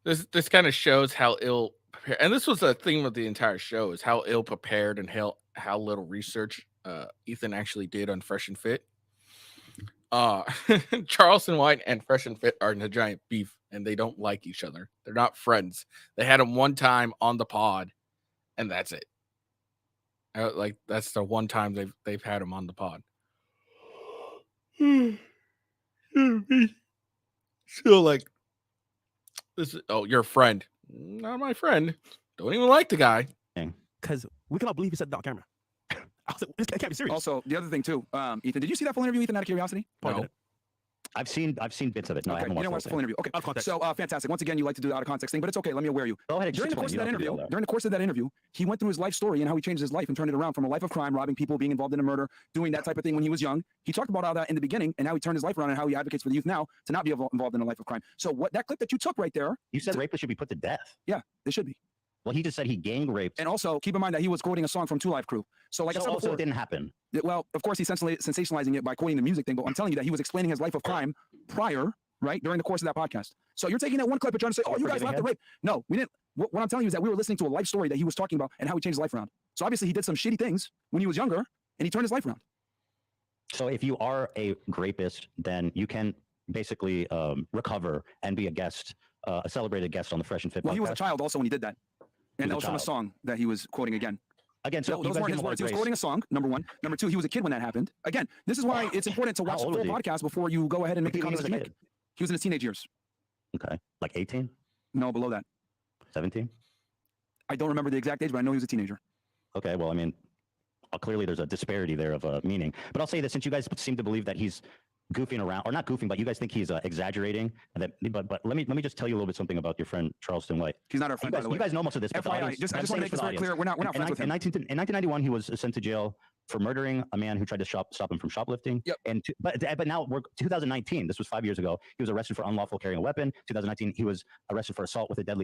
this kind of shows how ill prepared, and this was a theme of the entire show, is how ill prepared and how little research Ethan actually did on Fresh and Fit. Charleston White and Fresh and Fit are in a giant beef, and they don't like each other. They're not friends. They had them one time on the pod, and that's it. Like that's the one time they've had him on the pod. So like this is, oh, your friend. Not my friend. Don't even like the guy. Because we cannot believe he said that on camera. I was like, this can't be serious. also the other thing too, Ethan, did you see that full interview, Ethan, out of curiosity? Probably No. didn't. I've seen bits of it. No, I Okay, haven't you watched didn't watch the the full whole thing. interview. Okay. Out of context. So fantastic. Once again, you like to do the out of context thing, but it's okay. Let me aware you. Go ahead. During the course of that explain. You interview, don't have to he went through his life story and how he changed his life and turned it around from a life of crime, robbing people, being involved in a murder, doing that type of thing when he was young. He talked about all that in the beginning, and how he turned his life around and how he advocates for the youth now to not be involved in a life of crime. So what that clip that you took right there, You said rapists should be put to death. they should be. Well, he just said he gang raped. And also keep in mind that he was quoting a song from Two Live Crew. So like I so said also before, it didn't happen. well, of course he's sensationalizing it by quoting the music thing, but I'm telling you that he was explaining his life of crime prior, right, during the course of that podcast. So you're taking that one clip and trying to say, oh, you guys Forgiving laughed at him? rape. No, we didn't. What I'm telling you is that we were listening to a life story that he was talking about and how he changed his life around. So obviously he did some shitty things when he was younger and he turned his life around. So if you are a rapist, then you can basically recover and be a guest, a celebrated guest on the Fresh and Fit Well, he was a podcast. child also when he did that. And He that was was a from a child. song that he was quoting again. Again, so No, you those guys weren't give his him a lot words. of He was grace. quoting a song, number one. Number two, he was a kid when that happened. Again, this is why it's important to watch How the old full is he? podcast before you go ahead and make the He was comments a that you make. kid. He was in his teenage years. Okay, like 18, No, below that. 17. I don't remember the exact age, but I know he was a teenager. Okay, well, I mean, clearly there's a disparity there of meaning. But I'll say this, since you guys seem to believe that he's goofing around, or not goofing, but you guys think he's exaggerating. And that, but let me just tell you a little bit something about your friend Charleston White. He's not our friend, by the way. You guys know most of this. But the FYI, audience- I just want to make this very clear. We're not friends with him. In 1991, he was sent to jail for murdering a man who tried to stop him from shoplifting. Yep. And but now we're 2019. This was 5 years ago. He was arrested for unlawful carrying a weapon. 2019, he was arrested for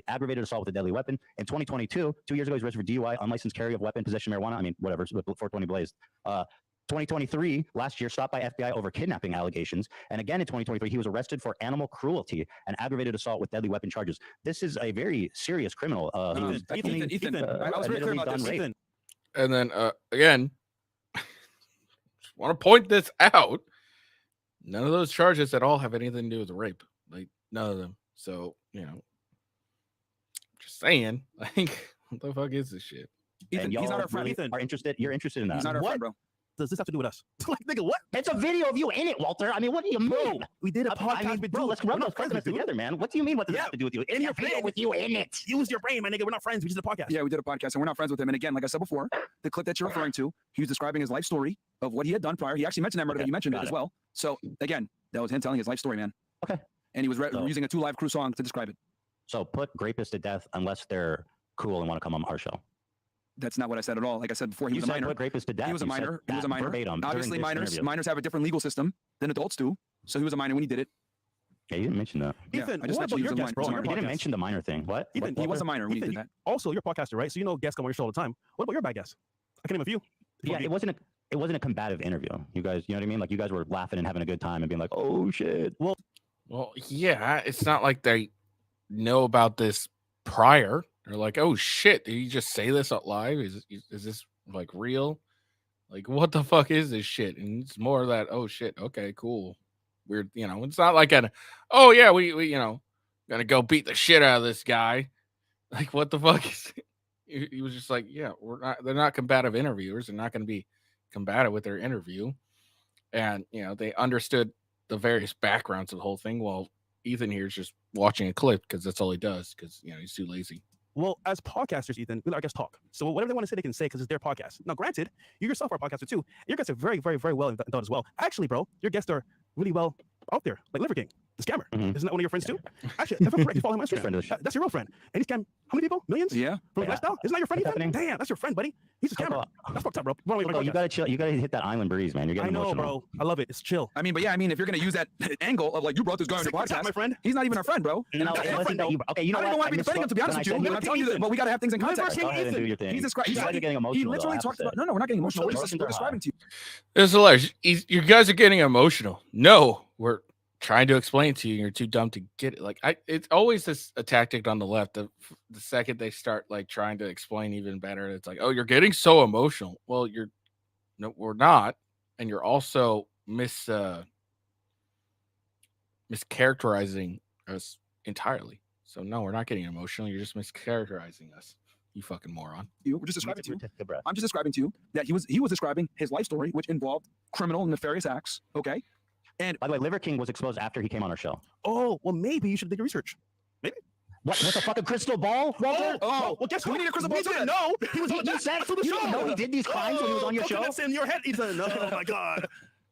aggravated assault with a deadly weapon. In 2022, 2 years ago, he was arrested for DUI, unlicensed carry of weapon, possession of marijuana. I mean, whatever, 420 blazed. 2023, last year, stopped by FBI over kidnapping allegations. And again in 2023, he was arrested for animal cruelty and aggravated assault with deadly weapon charges. This is a very serious criminal. Who's Ethan, I was very clear about this. rape. And then again, just want to point this out. None of those charges at all have anything to do with rape. Like none of them. So, just saying, like, what the fuck is this shit? Ethan, he's not our friend. Really Ethan, are interested. You're interested in that. he's not our What? friend, bro. Does this have to do with us? Like, nigga, what? It's a video of you in it, Walter. I mean, what do you mean? We did a I podcast mean, with bro, dude. let's We're rub not those friends presidents with you. together, man. What do you mean? What does it Yeah. have to do with you? In your a video brain. with you in it. Use your brain, my nigga. We're not friends. We just did a podcast. Yeah, we did a podcast and we're not friends with him. And again, like I said before, the clip that you're referring to, he was describing his life story of what he had done prior. He actually mentioned that murder that you mentioned it got as it. well. So again, that was him telling his life story, man. Okay. And he was So- using a 2 Live Crew song to describe it. So put rapists to death unless they're cool and want to come on our show. That's not what I said at all. Like I said before, he You was a said minor. put rapists to death. He was a You said minor. He was that a minor. verbatim during Obviously, this minors interview. have a different legal system than adults do. So he was a minor when he did it. Yeah, you didn't mention that. Yeah, Ethan, I just what mentioned about he your was a guest, minor. bro? He was a On your You didn't podcast? mention the minor thing. What? Ethan, He was a minor when he Ethan, did that. Also, you're a podcaster, right? So you know guests come on your show all the time. What about your bad guests? I can name a few. Yeah, it wasn't a combative interview. You guys, you know what I mean? Like you guys were laughing and having a good time and being like, "Oh shit." Well, yeah, it's not like they know about this prior. They're like, oh shit, did you just say this out live? Is this like real? Like, what the fuck is this shit? And it's more of that, oh shit, okay, cool. Weird, it's not like oh yeah, we gonna go beat the shit out of this guy. Like, what the fuck is it? He was just like, yeah, they're not combative interviewers. They're not gonna be combative with their interview. And they understood the various backgrounds of the whole thing, while Ethan here is just watching a clip because that's all he does, because he's too lazy. Well, as podcasters, Ethan, we let our guests talk. So whatever they want to say, they can say because it's their podcast. Now, granted, you yourself are a podcaster too. Your guests are very, very, very well done as well. Actually, bro, your guests are really well out there. Like Liver King, the scammer. Mhm. Isn't that one of your friends too? Actually, if I'm correct, you follow him on Good friend of Instagram. the show. That's your real friend. And he scammed how many people? Millions? Yeah. From his Yeah. lifestyle? Isn't that your friend, What's Ethan? happening? Damn, that's your friend, buddy. He's a scammer. That's fucked up, bro. Why don't we Oh, you podcast? gotta chill. You gotta hit that island breeze, man. You're I getting know, emotional. bro. I love it. It's chill. I mean, but yeah, if you're gonna use that angle of like you brought this guy on your What's up, podcast, my friend? he's not even our friend, bro. No, That's it your wasn't friend, that you. Okay, you know I don't what? even want to be I defending him, to be misspoke honest when with I you. said But I'm telling you that, but we gotta have things in context. Go ahead and do your thing. He's describing. You guys are getting emotional. He though, I literally have to talked say. about. No, we're not getting emotional. We're Emotions are describing to you. It's hilarious. You guys are getting emotional. No, we're trying to explain it to you. And you're too dumb to get it. Like it's always a tactic on the left. The second they start like trying to explain even better, it's like, oh, you're getting so emotional. Well, no, we're not, and you're also mischaracterizing us entirely. So no, we're not getting emotional. You're just mischaracterizing us. You fucking moron. We're just describing to you. Take a breath. I'm just describing to you that he was describing his life story, which involved criminal and nefarious acts. Okay. And By the way, Liver King was exposed after he came on our show. Oh, well, maybe you should do your research. What? What's a fucking crystal ball, Walter? oh, well, guess do we what? need a crystal We ball didn't too? know. He was You said for the you show. didn't know he did these crimes when he was on your show. That's in your head, Ethan. Oh my god.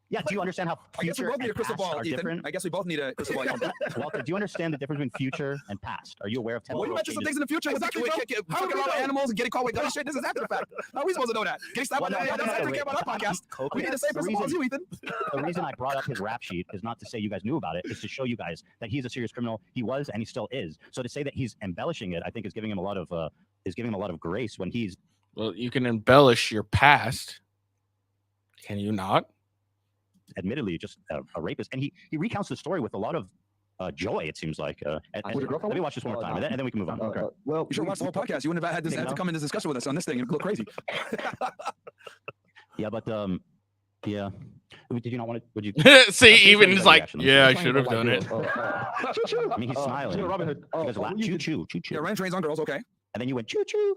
Yeah. Do you understand how I guess we future both need a and crystal past ball, are Ethan. different? I guess we both need a crystal ball. Walter, do you understand the difference between future and past? Are you aware of Well, you temporal mentioned some changes? things in the future. Exactly, bro. How Fucking do we around with know? animals and getting caught with gun shit. This is after the fact. How are we supposed to know that? Getting stopped Well, by no, the no, I don't wait. care about our podcast. We need the same The principle as reason- you, Ethan. The reason I brought up his rap sheet is not to say you guys knew about it. It's to show you guys that he's a serious criminal. He was, and he still is. So to say that he's embellishing it, I think is giving him a lot of grace when he's. Well, you can embellish your past. Can you not? Admittedly just a rapist, and he recounts the story with a lot of joy. It seems like. And With a girlfriend? let me watch this one more time, and then we can move on. Well, You should watch the whole podcast. You wouldn't have had Think to so? come in this discussion with us on this thing. It'd look crazy. Yeah, but yeah. Did you not want to? Would you? See, Let's even see he's the like, reaction. yeah, I Playing should have like done it. I mean, he's smiling. Robin Hood. You guys laugh, choo choo, choo choo, Yeah, running trains on girls, okay, and then you went choo choo.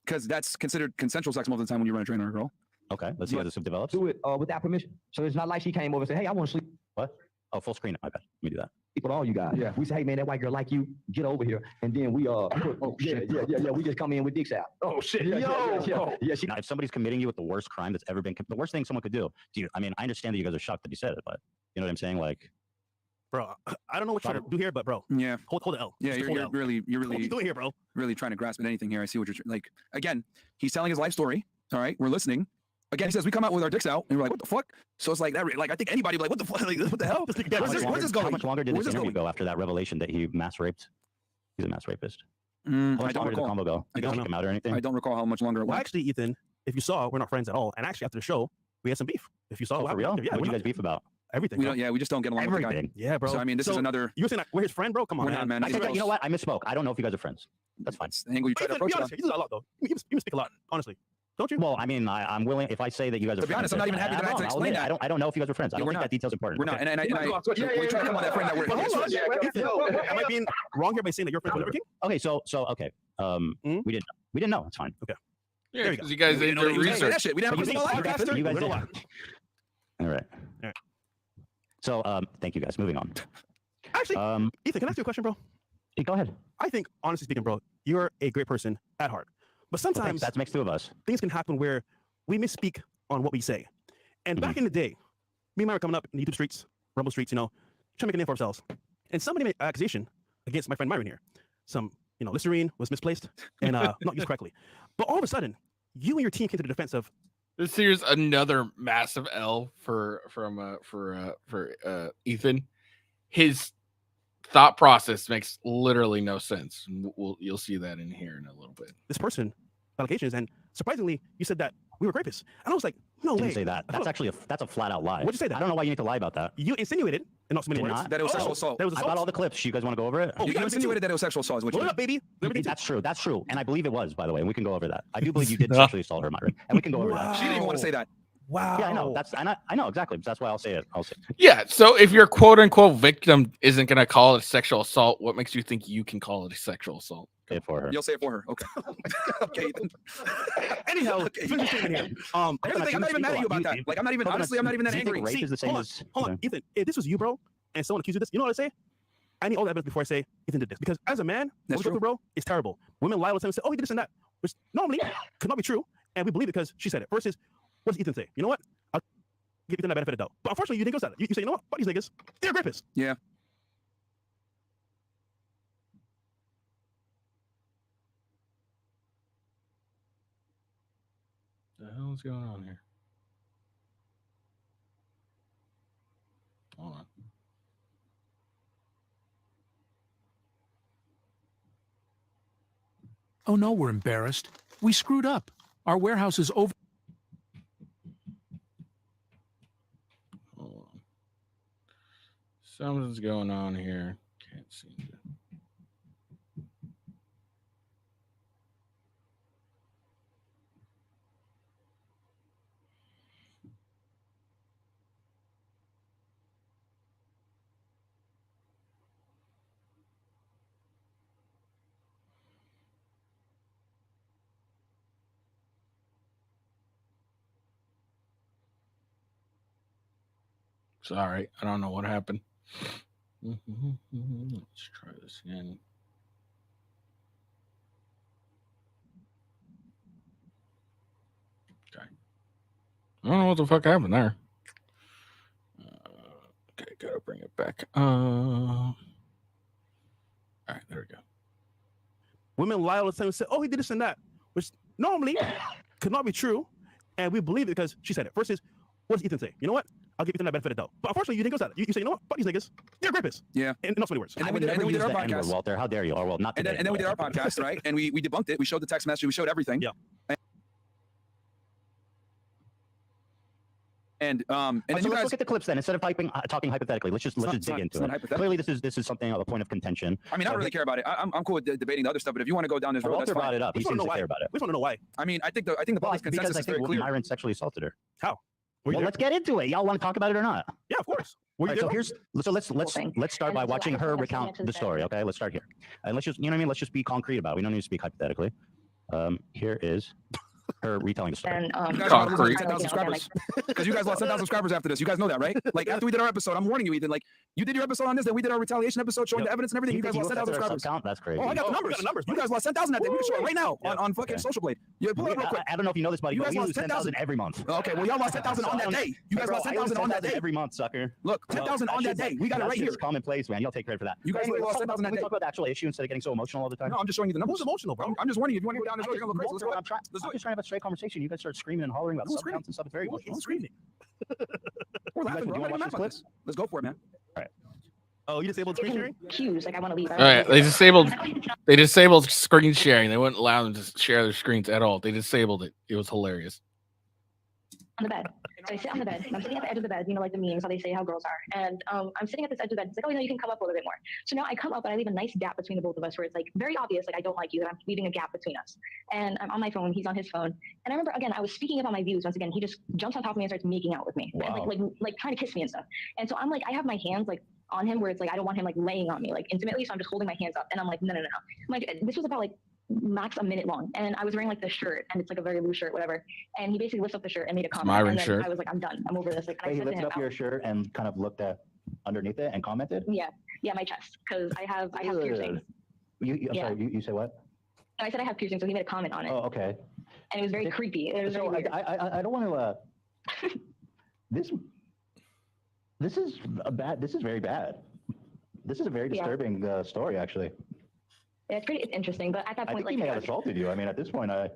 because that's considered consensual sex most of the time when you run a train on a girl. Okay, let's see how this develops. Do it without permission. So it's not like she came over and said, "Hey, I want to sleep Oh, full screen. My bad. Let me do that. with all you guys." Yeah. We say, "Hey, man, that white girl like you. Get over here." And then we yeah. We just come in with dicks out. Oh shit. Yeah. She Now, if somebody's committing you with the worst crime that's ever been, the worst thing someone could do. I mean, I understand that you guys are shocked that he said it, but You know what I'm saying? Like, Bro, I don't know what you're trying to do here, but bro, Yeah. hold the L. Yeah, Just hold the L. you're What are you really doing here, bro? really trying to grasp at anything here. I see what you're like. Again, he's telling his life story. All right, we're listening. Again, he says we come out with our dicks out, and we're like, what the fuck? So it's like that. Like I think anybody would be like, what the fuck? Like what the hell? Yeah, Where's this going? how much longer did Where's this this interview going? go after that revelation that he mass raped? He's a mass rapist. How I much don't longer did the recall. combo go? I Did don't they kick him out or anything? I don't recall how much longer it Well, went. actually, Ethan, if you saw, we're not friends at all. And actually, after the show, we had some beef. If you saw, Oh, what for real? happened. Yeah, What we're did you not- guys beef about? everything. We bro. don't. Yeah, we just don't get along with the guy. Everything. Yeah, bro. So I mean, this is another You're saying that we're his friend, bro? Come on, We're not, man. I think It's- you know what? I misspoke. I don't know if you guys are friends. That's fine. angle you try to Ethan, approach be it. honest here. You do that a lot, though. You speak a lot, honestly. Don't you? Well, I mean, I'm willing. If I say that you guys are To be honest, I'm not even happy that I have to explain that. I don't know if you guys are friends. I Yeah, don't we're think not. that detail's important. We're not. Okay. And we try to come on that friend that we're. But hold on. Yeah, Am I being wrong here by saying that you're friends with Liver King? Okay, so okay. Hmm? We didn't know. It's fine. Yeah, There you because you guys We didn't didn't know do that he was saying research. that shit. We didn't But have you a guys- podcast. you guys We're did. not. All right. right. So thank you guys. Moving on. Actually, Um, Ethan, can I ask you a question, bro? hey, go ahead. I think, honestly speaking, bro, you're a great person at heart. But Well, thanks. sometimes That makes two of us. things can happen where we misspeak on what we say. And back in the day, me and Mike were coming up in the YouTube streets, Rumble streets, trying to make a name for ourselves. And somebody made an accusation against my friend Myron here. Some, Listerine was misplaced and not used correctly. But all of a sudden, you and your team came to the defense of, This here's another massive L for Ethan. His thought process makes literally no sense. You'll see that in here in a little bit. this person allegations, and surprisingly, you said that we were rapists. And I was like, no Didn't way. say that. I That's thought- actually that's a flat out lie. What'd you say then? I don't know why you need to lie about that. You insinuated, in not so many Did words. not. That it was Oh, sexual assault. That was I assault. got all the clips. You guys want to go over it? Oh, You got everything too. insinuated that it was sexual assault. Is what you Load it did. up, baby. Liberty That's true. That's true. And I believe it was, by the way. And we can go over that. I do believe you did sexually assault her, Myron. And we can go over that. She didn't even want to say that. Wow. Yeah, I know. I know exactly. That's why I'll say it. Yeah. So if your quote unquote victim isn't going to call it a sexual assault, what makes you think you can call it a sexual assault? Say it for her. You'll say it for her. Okay. Okay. Ethan. Anyhow, Okay. finish your statement here. And here's the thing, I'm not even mad at you about that. Like, I'm not even, honestly, I'm not even that Do you think angry. rape is the same hold as? Hold on, Ethan. If this was you, bro, and someone accused you of this, you know what I say? I need all the evidence before I say Ethan did this. Because as a man, what That's we go true. through, bro, it's terrible. Women lie all the time and say, oh, he did this and that, which normally could not be true. And we believe it because she said it. Versus, what does Ethan say? You know what? I'll give Ethan the benefit of the doubt. But unfortunately, you didn't go that. You say, you know what? Fuck these niggas. They're rapists. Yeah. The hell is going on here? Hold on. Oh no, we're embarrassed. We screwed up. Our warehouse is over. Hold on. Something's going on here. Can't seem to. Sorry, I don't know what happened. Let's try this again. Okay. I don't know what the fuck happened there. Okay, gotta bring it back. All right, there we go. Women lie all the time and say, oh, he did this and that, which normally could not be true. And we believe it because she said it. Versus, what does Ethan say? You know what? I'll give Ethan that benefit of the doubt. But unfortunately, you didn't go that. You say, you know what? Fuck these niggas. They're rapists. Yeah. In not so many words. And I then would we did, and never then we did use our the N-word, podcast. Walter. How dare you? Or well, not And today. then we did our podcast, right? And we debunked it. We showed the text message. We showed everything. Yeah. And then So you let's guys. look at the clips then. Instead of talking hypothetically, let's just It's dig not into it. hypothetical. Clearly, this is something of a point of contention. I mean, I don't really care about it. I'm cool with debating the other stuff, but if you want to go down this road, that's Walter brought fine. it up. We He just want seems to know to why. care about it. We just want to know why. I mean, I think the Well, public's because consensus I is very think clear. Myron sexually assaulted her. Were you Well, there? let's get into it. Y'all want to talk about it or not? Yeah, of course. Were you All right, there? so let's start And by this is watching what her happens recount next in the story. Saturday. Okay, let's start here, and let's just Let's just be concrete about it. We don't need to speak hypothetically. Here is her retelling the story. And You guys are about to lose Concrete. 10,000 subscribers because you guys lost 10,000 subscribers after this. You guys know that, right? Like after we did our episode, I'm warning you, Ethan. Like you did your episode on this, then we did our retaliation episode showing the evidence and everything. You guys lost 10,000 subscribers. Count? That's crazy. Oh, I got the numbers. You guys lost 10,000 that day. We can show it right now on fucking Okay. Social Blade. Yeah, pull it up real quick. I don't know if you know this, buddy, You but guys we lost lose 10,000 every month. Okay, well y'all lost 10,000 on that day. You guys Bro, lost I lose 10,000 on that day. every month, sucker. Look, 10,000 on that day. We got it right here. It's commonplace, man. Y'all take credit for that. You guys Anyway, lost let's 10,000 talk that day. about the actual issue instead of getting so emotional all the time. No, I'm just showing you the numbers. Who's emotional, bro? I'm just warning you. If you want to go down this road, you're gonna go crazy. Let's go. I'm trying. Let's do I'm it. just trying to have a straight conversation. You guys start screaming and hollering about Who's sub counts and stuff. It's very emotional. Who's screaming? We're laughing, Do bro. you I'm wanna not watch mad this about this. Let's go for it, man. Oh, you disabled screen sharing? cues, like I want to leave. All right, they disabled screen sharing. They wouldn't allow them to share their screens at all. They disabled it. It was hilarious. On the bed. So I sit on the bed. And I'm sitting at the edge of the bed, you know, like the memes, how they say how girls are. And I'm sitting at this edge of the bed. It's like, oh, you know, you can come up a little bit more. So now I come up and I leave a nice gap between the both of us where it's like very obvious, like I don't like you, that I'm leaving a gap between us. And I'm on my phone, he's on his phone. And I remember, again, I was speaking about my views. Once again, he just jumps on top of me and starts making out with me. And, Wow. like trying to kiss me and stuff. And so I'm like, I have my hands like on him where it's like, I don't want him like laying on me like intimately. So I'm just holding my hands up and I'm like, no. I'm like, this was about like max a minute long. And I was wearing like the shirt and it's like a very loose shirt, whatever. And he basically lifts up the shirt and made a comment. Myron And then shirt. I was like, I'm done. I'm over this. Like, and Wait, I he said to lifted him, up your shirt and kind of looked at underneath it and commented. yeah, my chest. Cause I have piercings. I'm Yeah. sorry, you say what? And I said I have piercings. So he made a comment on it. Oh, okay. And it was very creepy. It was very So weird. I don't want to. This is a bad. This is very bad. This is a very Yeah. disturbing story, actually. Yeah, it's interesting. But at that I point, think he may like, have assaulted you. I mean, at this point, I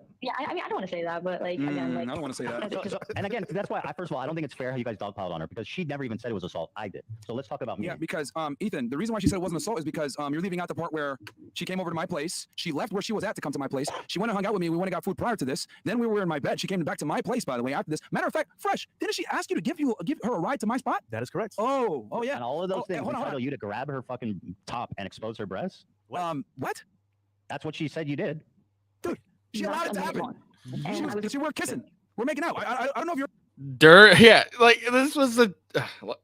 I mean, I don't want to say that, but like, again, like, I don't want to say that. and again, that's why first of all, I don't think it's fair how you guys dogpiled on her because she never even said it was assault. I did. So let's talk about me. Yeah, because Ethan, the reason why she said it wasn't assault is because you're leaving out the part where she came over to my place. She left where she was at to come to my place. She went and hung out with me. We went and got food prior to this. Then we were in my bed. She came back to my place, by the way, after this. Matter of fact, Fresh, didn't she ask you to give her a ride to my spot? That is correct. Oh yeah. And all of those Oh, hey, things hold on, hold entitle you to grab her fucking top and expose her breasts. What? That's what she said you did. She not allowed it a to minute happen. long. She And I was we're kissing. We're making out. I don't know if you're Yeah, like this was the.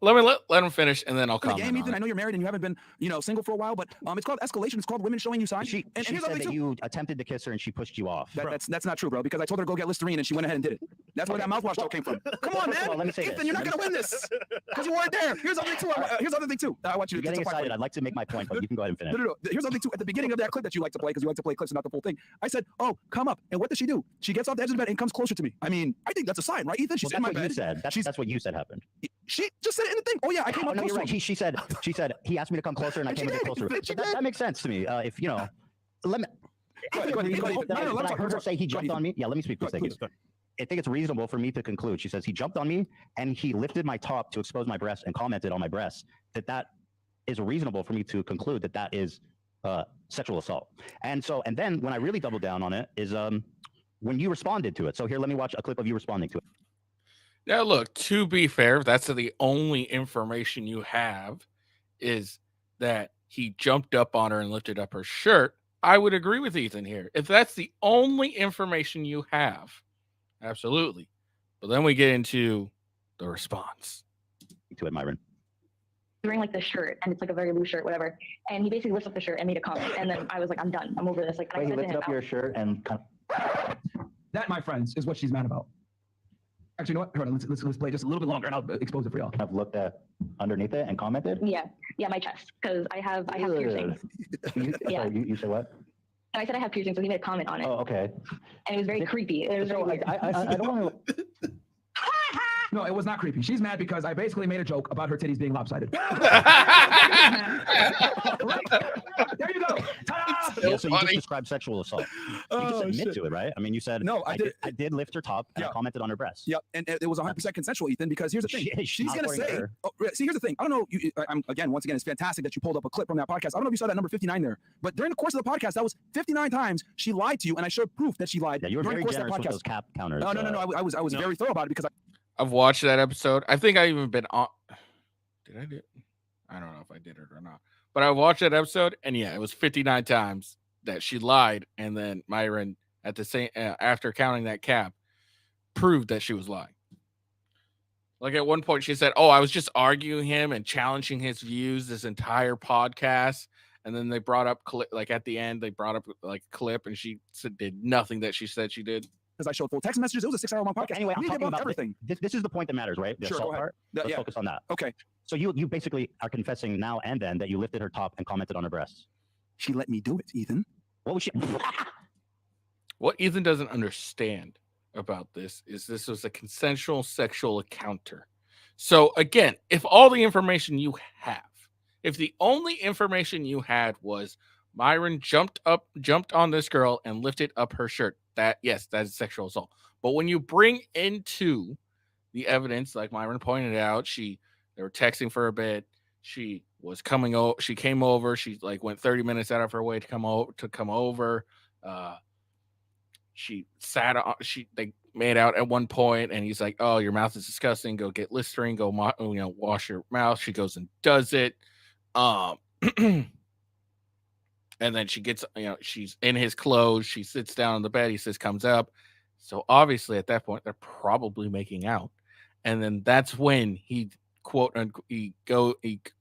Let him finish, and then I'll in the comment. game, on Ethan. it. I know you're married and you haven't been, single for a while, but it's called escalation. It's called women showing you signs. She and here's the said other that thing too. you attempted to kiss her and she pushed you off. That's not true, bro. Because I told her to go get Listerine and she went ahead and did it. That's where that mouthwash joke came from. Come on, First of man. all, let me say Ethan, this. you're not gonna win this because you weren't there. Here's the other thing too. Here's the other thing too. I want you You're to getting get excited. I'd like to make my point, but you can go ahead and finish. No. Here's the other thing too. At the beginning of that clip that you like to play, because you like to play clips and not the full thing, I said, "Oh, come up." And what does she do? She gets off the edge of the bed and comes closer to me. I mean, I think that's a sign, right, Ethan? She's Well, in my that's what you bed. said. That's what you said happened. She just said it in the thing. Oh yeah, I came Oh, up no, close you're to right. him. She said he asked me to come closer and I And came she a bit did. closer. And she So did. that makes sense to me. If let me. Go ahead, go ahead, go ahead. That No, no, let I me talk, heard let her me say he talk. Go jumped ahead, on me. Yeah, let me speak for a Go ahead, second. please. I think it's reasonable for me to conclude. She says he jumped on me and he lifted my top to expose my breast and commented on my breasts. That is reasonable for me to conclude that is sexual assault. And then when I really doubled down on it is when you responded to it. So here, let me watch a clip of you responding to it. Now, look, to be fair, if that's the only information you have is that he jumped up on her and lifted up her shirt, I would agree with Ethan here. If that's the only information you have, absolutely. But then we get into the response. To it, Myron. wearing like the shirt and it's like a very loose shirt, whatever. And he basically lifts up the shirt and made a comment. And then I was like, I'm done. I'm over this. Like, and I Wait, he said to lifted him, up your shirt and kind of, That, my friends, is what she's mad about. Actually, you know what? Hold on, let's play just a little bit longer and I'll expose it for y'all. I've looked at underneath it and commented. yeah, my chest, because I have piercings. Yeah. You said what? And I said I have piercings, so he made a comment on it, Oh, okay. and it was very creepy. It was very So weird. I don't want to. No, it was not creepy. She's mad because I basically made a joke about her titties being lopsided. There you go. Ta-da! Yeah, so you just funny. described sexual assault. You just Oh, admit shit. to it, right? I mean, you said No, I did. I did lift her top and I Yeah. commented on her breasts. Yep, and it was 100% consensual, Ethan, because here's the thing. She's not going to according to say, her. see, here's the thing. I don't know. Once again, it's fantastic that you pulled up a clip from that podcast. I don't know if you saw that number 59 there, but during the course of the podcast, that was 59 times she lied to you, and I showed proof that she lied Yeah, you were during very the course of generous that with podcast. those cap counters. No. I was very thorough about it because I've watched that episode. I think I even been on. Did I do it? I don't know if I did it or not. But I watched that episode, and yeah, it was 59 times that she lied, and then Myron, at the same after counting that cap, proved that she was lying. Like at one point, she said, "Oh, I was just arguing him and challenging his views this entire podcast." And then they brought up like at the end, they brought up like a clip, and she said did nothing that she said she did. because I showed full text messages. It was a 6-hour long podcast. Anyway, I'm We talking gave up about everything. This is the point that matters, right? The Sure, assault go ahead. part. Yeah, Let's yeah. focus on that. Okay. So you basically are confessing now and then that you lifted her top and commented on her breasts. She let me do it, Ethan. What was she? What Ethan doesn't understand about this is this was a consensual sexual encounter. So again, if all the information you have, if the only information you had was Myron jumped on this girl and lifted up her shirt, that yes, that is sexual assault. But when you bring into the evidence, like Myron pointed out, they were texting for a bit. She was coming over. She came over. She like went 30 minutes out of her way to come over. She sat on. They made out at one point, and he's like, "Oh, your mouth is disgusting. Go get Listerine. Go, wash your mouth." She goes and does it. And then she gets, she's in his clothes. She sits down on the bed. He says, "Comes up." So obviously, at that point, they're probably making out. And then that's when he he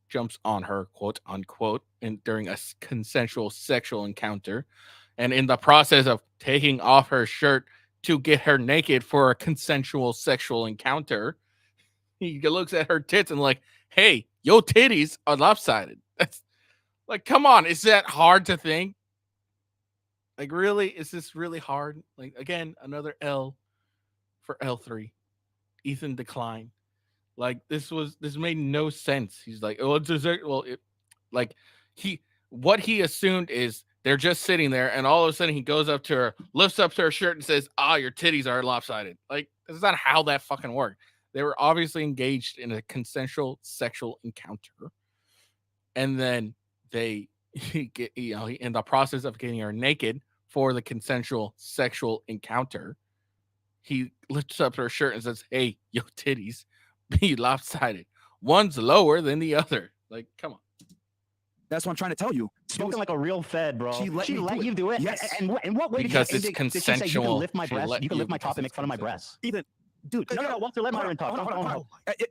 jumps on her, quote unquote, and during a consensual sexual encounter. And in the process of taking off her shirt to get her naked for a consensual sexual encounter, he looks at her tits and like, "Hey, your titties are lopsided." That's like, come on, is that hard to think? Like, really? Is this really hard? Like, again, another L for L3. Ethan declined. Like, this made no sense. He's like, "Oh, what he assumed is they're just sitting there, and all of a sudden he goes up to her, lifts up to her shirt, and says, your titties are lopsided." Like, that's not how that fucking worked. They were obviously engaged in a consensual sexual encounter, and then he in the process of getting her naked for the consensual sexual encounter, he lifts up her shirt and says, "Hey, your titties be lopsided. One's lower than the other." Like, come on. That's what I'm trying to tell you. Spoken like a real Fed, bro. She let me you do it. Yes. And in what way Because did it's she say, "You consensual. can lift my She breast. let You can you lift my because top and make it's fun of my consensual. breasts"? Ethan, dude, No, Walter, let Myron talk. Hold on.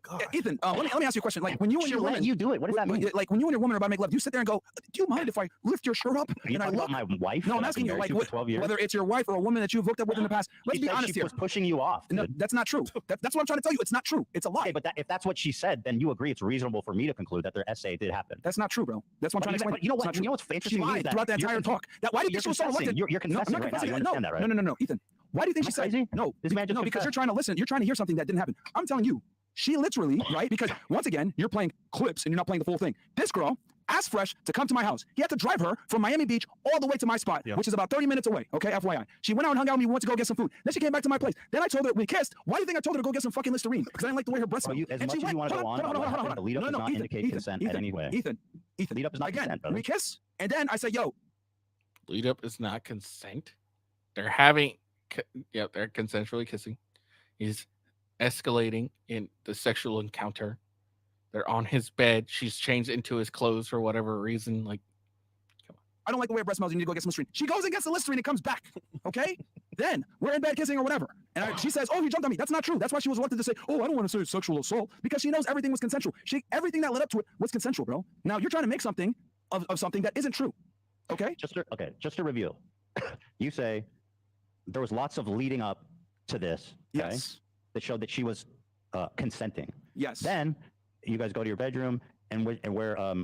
God. Ethan, let me ask you a question. Like, when you and She your let woman, you do it. What does that mean? like when you and your woman are about to make love, do you sit there and go, "Do you mind if I lift your shirt up?" Are you And I talking look. about my wife? No, I'm that I've asking been you, married like, to for 12 years? whether it's your wife or a woman that you've hooked up with in the past. Let's She be said honest she here. was pushing you off. No, Dude. that's not true. That's what I'm trying to tell you. It's not true. It's a lie. Okay, but if that's what she said, then you agree it's reasonable for me to conclude that their essay did happen. That's not true, bro. That's what I'm trying to explain. But you know It's what? not You true. know what's She interesting to me is lied that throughout the you're entire talk. Why do you think she was so confessing. reluctant? You're confessing I'm not right now. confessing. You understand that, right? No, Ethan. Why do you think Am she I said crazy? no? This man just No, because you're confessed. trying to listen. You're trying to hear something that didn't happen. I'm telling you, she literally, right? Because once again, you're playing clips and you're not playing the full thing. This girl asked Fresh to come to my house. He had to drive her from Miami Beach all the way to my spot, Yeah. which is about 30 minutes away. Okay, FYI. She went out and hung out with me. We went to go get some food. Then she came back to my place. Then I told her we kissed. Why do you think I told her to go get some fucking Listerine? Because I didn't like the way her breasts Well, smelled. as And much she as you went- want to go hold on, hold on. the lead up does not indicate consent in any way. Ethan. Lead up is not Again, consent, brother. we kiss, and then I say, "Yo, Lead up is not consent. They're having, they're consensually kissing. He's escalating in the sexual encounter. They're on his bed. She's changed into his clothes for whatever reason. Like, I don't like the way her breath smells. You need to go get some Listerine." She goes and gets the Listerine and comes back. Okay? Then we're in bed kissing or whatever. And she says, "Oh, he jumped on me." That's not true. That's why she was reluctant to say, "Oh, I don't want to say sexual assault," because she knows everything was consensual. Everything that led up to it was consensual, bro. Now you're trying to make something of something that isn't true. Okay? Just to review, you say there was lots of leading up to this. Okay, Yes. that showed that she was consenting. Yes. Then you guys go to your bedroom and where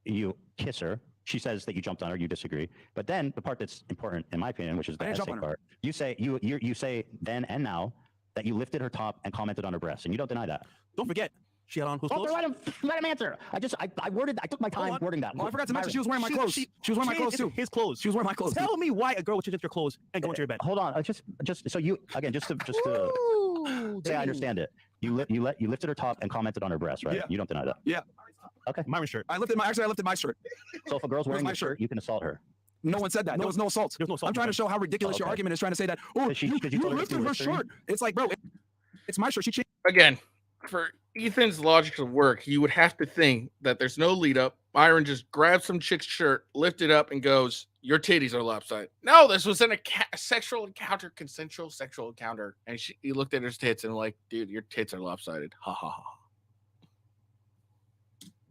you kiss her. She says that you jumped on her. You disagree. But then the part that's important, in my opinion, which is the I didn't jump essay on her. part, you say you say then and now that you lifted her top and commented on her breasts, and you don't deny that. Don't forget, she had on whose Walter, clothes? let him answer. I took my time Hold on. wording that. Oh, I forgot to mention Myron, she was wearing my clothes. She was wearing my clothes changed too. into his clothes. She was wearing my clothes. Tell me why a girl would change into your clothes and go into your bed. Hold on, just so you again, just to say I understand it. You lifted her top and commented on her breasts, right? Yeah. You don't deny that. Yeah. Okay. Myron shirt. I lifted my shirt. So if a girl's wearing my your shirt, you can assault her. No one said that. There was no assault. There's no assault. I'm trying to show how ridiculous your Okay. argument is trying to say that, "Oh, Did you you tell her to lifted do her Listerine? shirt." It's like, bro, it's my shirt. She changed. again, for Ethan's logic to work, you would have to think that there's no lead up. Myron just grabs some chick's shirt, lifts it up, and goes, "Your titties are lopsided." No, this was a sexual encounter, consensual sexual encounter. And he looked at her tits and like, "Dude, your tits are lopsided." Ha ha ha.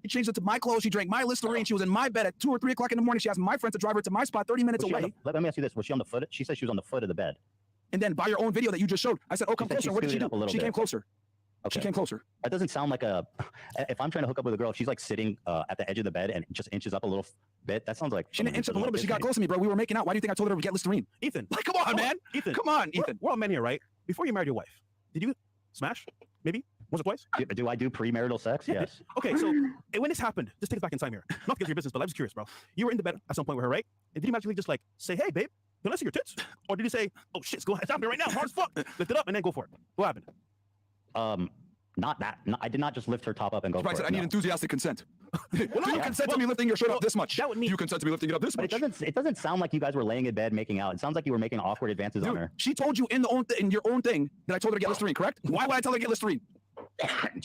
She changed it to my clothes. She drank my Listerine. She was in my bed at 2 or 3 o'clock in the morning. She asked my friend to drive her to my spot 30 minutes Was she away. let me ask you this: was she on the foot? She said she was on the foot of the bed. And then by your own video that you just showed, I said, "Oh, come said she closer." What did she scooted do? up a little She came bit. closer. Okay. She came closer. That doesn't sound like a. If I'm trying to hook up with a girl, if she's like sitting at the edge of the bed and just inches up a little bit, that sounds like She didn't inch up a little bit. She got close. close to me, bro. We were making out. Why do you think I told her to get Listerine? Ethan, Like, come on, man. Ethan, Come on, we're- Ethan. We're all men here, right? Before you married your wife, did you smash? Maybe once or twice? Do I do premarital sex? Yeah. Yes. Okay, so when this happened, just take us back in time here. Not because of your business, but I'm just curious, bro. You were in the bed at some point with her, right? And did you magically just like say, "Hey, babe, can I see your tits?" Or did you say, "Oh shit, it's happening right now, hard as fuck"? Lift it up and then go for it. What happened? Not that. No, I did not just lift her top up and go She for probably said, it. "I need no. enthusiastic consent." Do no, you consent to well, me lifting your shirt up this much? that would mean- Do you consent to me lifting it up this But much? it doesn't sound like you guys were laying in bed making out. It sounds like you were making awkward advances on Dude, her. she told you in your own thing that I told her to get Listerine, correct? Why would I tell her to get Listerine?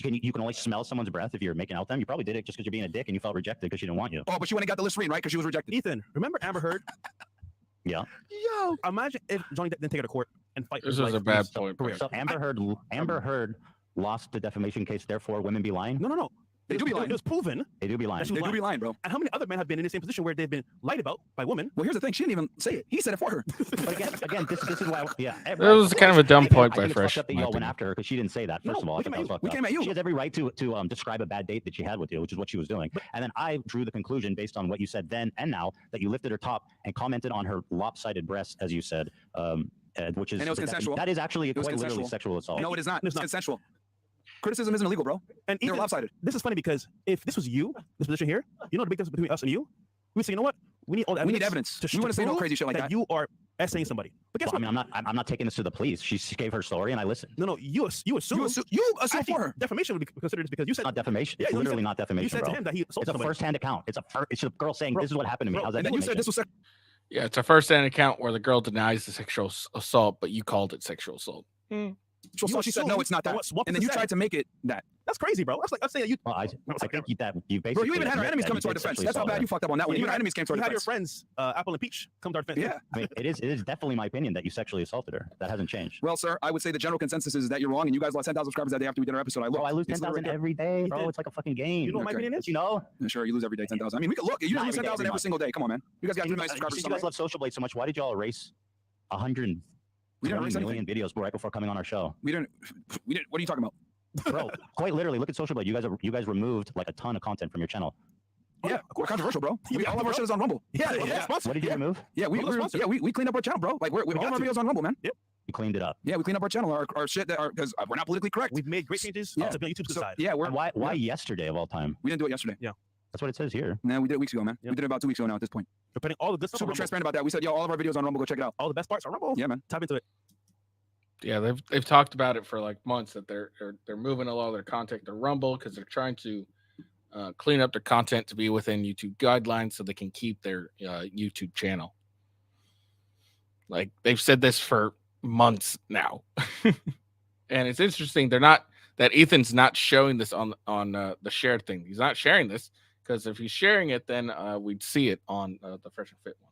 You can only smell someone's breath if you're making out with them. You probably did it just because you're being a dick and you felt rejected because she didn't want you. Oh, but she went and got the Listerine, right? Because she was rejected. Ethan, remember Amber Heard? Yeah. Yo. Imagine if Johnny Depp didn't take her to court and fight. for This his is a life. bad So- point. career. So Amber Heard lost the defamation case. Therefore, women be lying. No. They do be It lying. was proven. They do be lying. That she They was do be lying, bro. And how many other men have been in the same position where they've been lied about by women? Well, here's the thing. She didn't even say it. He said it for her. But again, this is why. Yeah. That was kind of a dumb point I by think it's Fresh. fucked up that in my y'all went opinion. after her because she didn't say that. First No, of all, I we thought came that at was you. fucked We up. came at you. She has every right to describe a bad date that she had with you, which is what she was doing. And then I drew the conclusion based on what you said then and now that you lifted her top and commented on her lopsided breasts, as you said, which is And it was consensual. That is actually was quite literally consensual. sexual assault. No, it is not. It's It's not. consensual. Criticism isn't illegal, bro. And They're Ethan, lopsided. this is funny because if this was you, this position here, you know the big difference between us and you? We say, you know what? We need all the We evidence. need evidence. To We want to say no prove crazy shit like that. you are essaying somebody. But guess Well, I what? mean, I'm not taking this to the police. She gave her story and I listened. No, you assume. You assume Actually, for her. defamation would be considered because you It's said not defamation. Yeah, It's you literally said- not you defamation, said bro. to him that he It's assaulted a somebody. first-hand account. It's a girl saying, Bro, "This is what happened to me." bro, How's that And then you said defamation? this was Yeah, it's a first-hand account where the girl denies the sexual assault, but you called it sexual assault. sexual You assault. She said, no, assumed it's not that that. what And then you said. tried to make it that. That's crazy, bro. That's like I'm saying that you. Well, I think that you basically. Bro, you even had our admit enemies that coming you to our did defense. sexually That's how assault bad her. you fucked up on that one. Yeah, Even you our enemies came to our You had your defense. friends, Apple and Peach, come to our defense. Yeah. I mean, it is definitely my opinion that you sexually assaulted her. That hasn't changed. Well, sir, I would say the general consensus is that you're wrong, and you guys lost 10,000 subscribers that day after we did our episode. I looked. Bro, I lose It's 10,000 literally- every day, You bro. did. It's like a fucking game. You know what my Okay. opinion is? You know? Yeah, sure, you lose every day 10,000. I mean, we could look. You Not lose every day, 10,000 every every month. single day. Come on, man. You guys got 3 million Since subscribers. you some guys night. love Social Blade so much, why did y'all erase 120 We didn't erase million videos right before coming on our show? We didn't. What are you talking about? Bro, quite literally, look at Social Blade. You guys removed like a ton of content from your channel. Yeah, we're controversial, bro. All of our shit is on Rumble. Yeah, Yeah. yeah. What did you Yeah. remove? Yeah, Well, let's sponsor. we cleaned up our channel, bro. Like all got of our to. videos on Rumble, man. You cleaned it up. Yeah, we cleaned up our channel. Our shit that are because we're not politically correct. We've made great changes Yeah. to be on YouTube's So, side. yeah, we're And why yesterday of all time? we didn't do it yesterday. That's what it says here. No, we did it weeks ago, man. Yeah. We did it about 2 weeks ago now. At this point, We're putting all the good stuff on super Rumble. transparent about that. We said, yo, all of our videos on Rumble. Go check it out. All the best parts are Rumble. Yeah, man. Tap into it. Yeah, they've talked about it for like months that they're moving a lot of their content to Rumble because they're trying to clean up their content to be within YouTube guidelines so they can keep their YouTube channel. Like they've said this for months now, and it's interesting. They're not that Ethan's not showing this on the shared thing. He's not sharing this because if he's sharing it, then we'd see it on the Fresh and Fit one.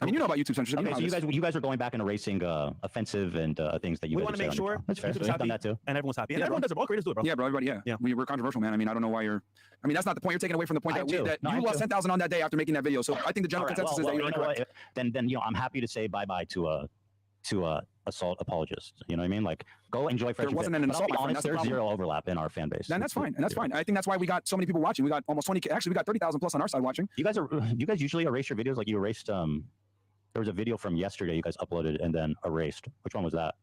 I mean, you know about YouTube censorship. Okay, so you guys are going back and erasing offensive and things that you We guys wanna have make said on your sure channel. That's fair. YouTube's We've done happy. that too. And everyone's happy. And Yeah, everyone bro. does it. All creators do it, bro. Yeah, bro. Everybody, yeah. Yeah. We're controversial, man. I mean, I don't know why you're. I mean, that's not the point. You're taking away from the point I that do. No, I you lost do. 10,000 on that day after making that video. So I think the general All right, consensus is well, that you're you know incorrect. what? Then I'm happy to say bye-bye to assault apologists. You know what I mean? Like, go enjoy Fresh and wasn't Fit. an But I'll assault, be my friend. honest, That's the there's problem. zero overlap in our fan base. Then that's fine, and that's Zero. fine. I think that's why we got so many people watching. We got almost 20. Actually, we got 30,000 plus on our side watching. You guys usually erase your videos like you erased there was a video from yesterday you guys uploaded and then erased. Which one was that?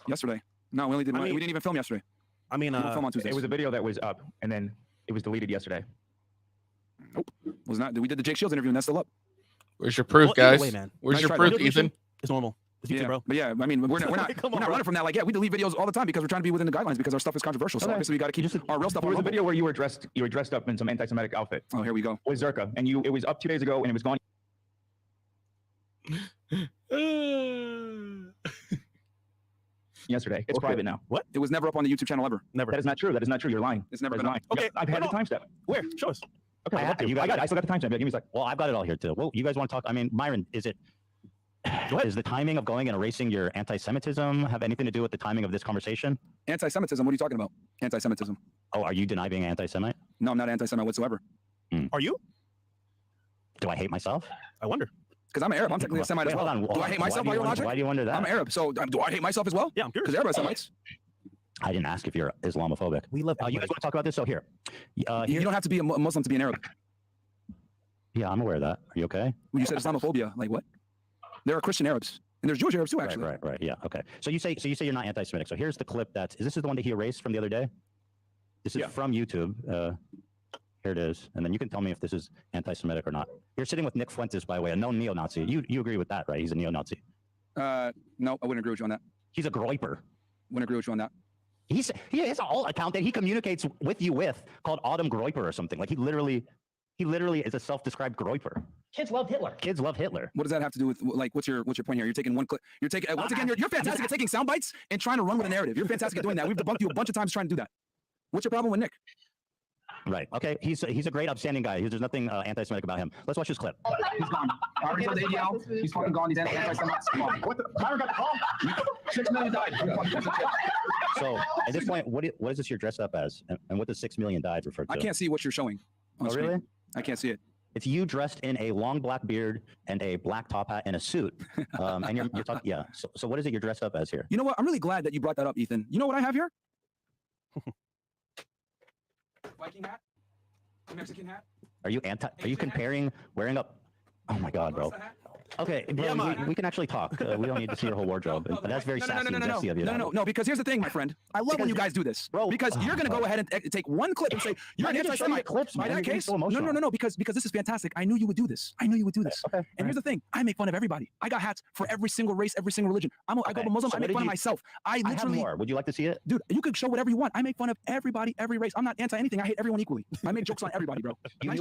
Yesterday. No, we only did. I mean- we didn't even film yesterday. I mean, We don't film on Tuesdays. It was a video that was up and then it was deleted yesterday. Was not. We did the Jake Shields interview, and that's still up. Where's your proof, well, either guys? way, man. Where's Nice your try, proof, bro. Ethan? It's normal. It's YouTube, Yeah, bro. but yeah, I mean, we're not Come on, we're not bro. running from that. Like, yeah, we delete videos all the time because we're trying to be within the guidelines because our stuff is controversial. So Okay. obviously, we got to keep our real stuff There on was a Rumble. video where you were dressed up in some anti-Semitic outfit Oh, here we go. with Zerka, and it was up 2 days ago and it was gone yesterday. It's Okay. private now. It was never up on the YouTube channel ever. Never. That is not true. That is not true. You're lying. It's never That's been lying. up. Okay, I've had no, the timestamp. Where? Show us. Okay, I I'd love ha- to. you got I got it. it. I still got the timestamp. Give me a sec. Well, I've got it all here too. Well, you guys want to talk? I mean, Myron, is the timing of going and erasing your anti-Semitism have anything to do with the timing of this conversation? Anti-Semitism. What are you talking about? Anti-Semitism. Oh, are you denying being anti-Semite? No, I'm not anti-Semite whatsoever. Are you? Do I hate myself? I wonder. Because I'm Arab. I'm technically a Semite as Wait, well. hold on. Do I hate myself by your logic? Why do you wonder that? I'm Arab. So do I hate myself as well? Yeah, I'm curious. Because Arab are Semites. I didn't ask if you're Islamophobic. We love You everybody. guys want to talk about this? So here. You don't have to be a Muslim to be an Arab. Yeah, I'm aware of that. Are you okay? When you said Islamophobia, like what? There are Christian Arabs. And there's Jewish Arabs too, actually. Right. Yeah. Okay. So you say you're not anti-Semitic. So here's the clip this is the one that he erased from the other day. This is from YouTube. Here it is, and then you can tell me if this is anti-Semitic or not. You're sitting with Nick Fuentes, by the way, a known neo-Nazi. You agree with that, right? He's a neo-Nazi. No, I wouldn't agree with you on that. He's a groiper. Wouldn't agree with you on that. He has an alt account that he communicates with you with called Autumn Groiper or something. Like he literally is a self-described groiper. Kids love Hitler. Kids love Hitler. What does that have to do with, like, what's your point here? You're taking one clip. You're taking, once again, you're fantastic at taking sound bites and trying to run with a narrative. You're fantastic at doing that. We've debunked you a bunch of times trying to do that. What's your problem with Nick? Right. Okay. He's a great, upstanding guy. There's nothing anti-Semitic about him. Let's watch this clip. He's gone. I already told ADL. He's fucking gone. He's anti-Semites. What the? Myron got the call. 6 million died. So at this point, what is this you're dressed up as, and what does 6 million died refer to? I can't see what you're showing. Oh, really? I can't see it. It's you dressed in a long black beard and a black top hat and a suit. And you're talking, yeah. So what is it you're dressed up as here? You know what? I'm really glad that you brought that up, Ethan. You know what I have here? Viking hat? Mexican hat? Are you comparing wearing up? Oh my God, bro. Okay, bro, we can actually talk. We don't need to see your whole wardrobe. But that's very sassy and zesty of you. No, because here's the thing, my friend. I love when you guys do this. Bro, because you're going to go ahead and take one clip and say, you're an anti-Semite. By that case, no, because this is fantastic. I knew you would do this. Okay. And here's the thing. I make fun of everybody. I got hats for every single race, every single religion. I go to Muslim, I make fun of myself. I have more. Would you like to see it? Dude, you can show whatever you want. I make fun of everybody, every race. I'm not anti-anything. I hate everyone equally. I make jokes on everybody, bro. You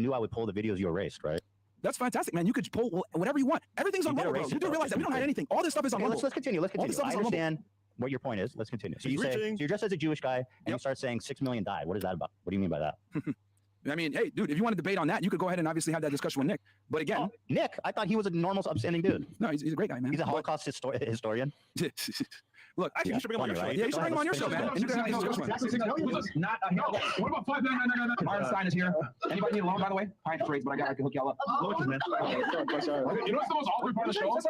knew I would pull the videos you erased, right? That's fantastic, man. You could pull whatever you want. Everything's on Rumble, bro. You do realize that we don't hide anything. All this stuff is on Rumble. Let's continue. I understand what your point is. Let's continue. So you're dressed as a Jewish guy, and you start saying 6 million died. What is that about? What do you mean by that? I mean, hey, dude, if you want to debate on that, you could go ahead and obviously have that discussion with Nick. But again, Nick, I thought he was a normal, upstanding dude. No, he's a great guy, man. He's a Holocaust historian. Look, Actually, you should bring him on your show. Yeah, you should bring him on your show, man. And you can have this discussion. Not a hill. What about 5? No. Myron Stein is here. Anybody need a loan, by the way? High trades, but I can hook y'all up. You know what's the most awkward part of the show? What'd